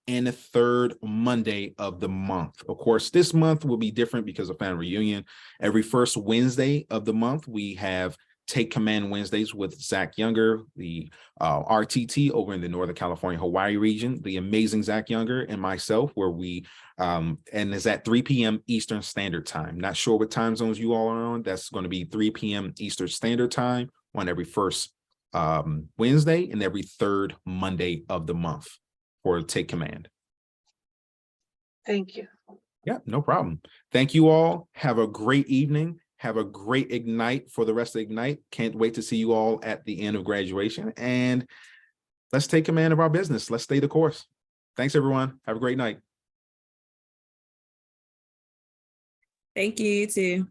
and the third Monday of the month. Of course, this month will be different because of family reunion. Every first Wednesday of the month, we have Take Command Wednesdays with Zach Younger, the RTT over in the Northern California, Hawaii region, the amazing Zach Younger and myself, where we, and is at 3 p.m. Eastern Standard Time. Not sure what time zones you all are on. That's going to be 3 p.m. Eastern Standard Time on every first Wednesday and every third Monday of the month for Take Command. Thank you. Yeah, no problem. Thank you all. Have a great evening. Have a great Ignite for the rest of Ignite. Can't wait to see you all at the end of graduation. And let's take command of our business. Let's stay the course. Thanks, everyone. Have a great night. Thank you, you too.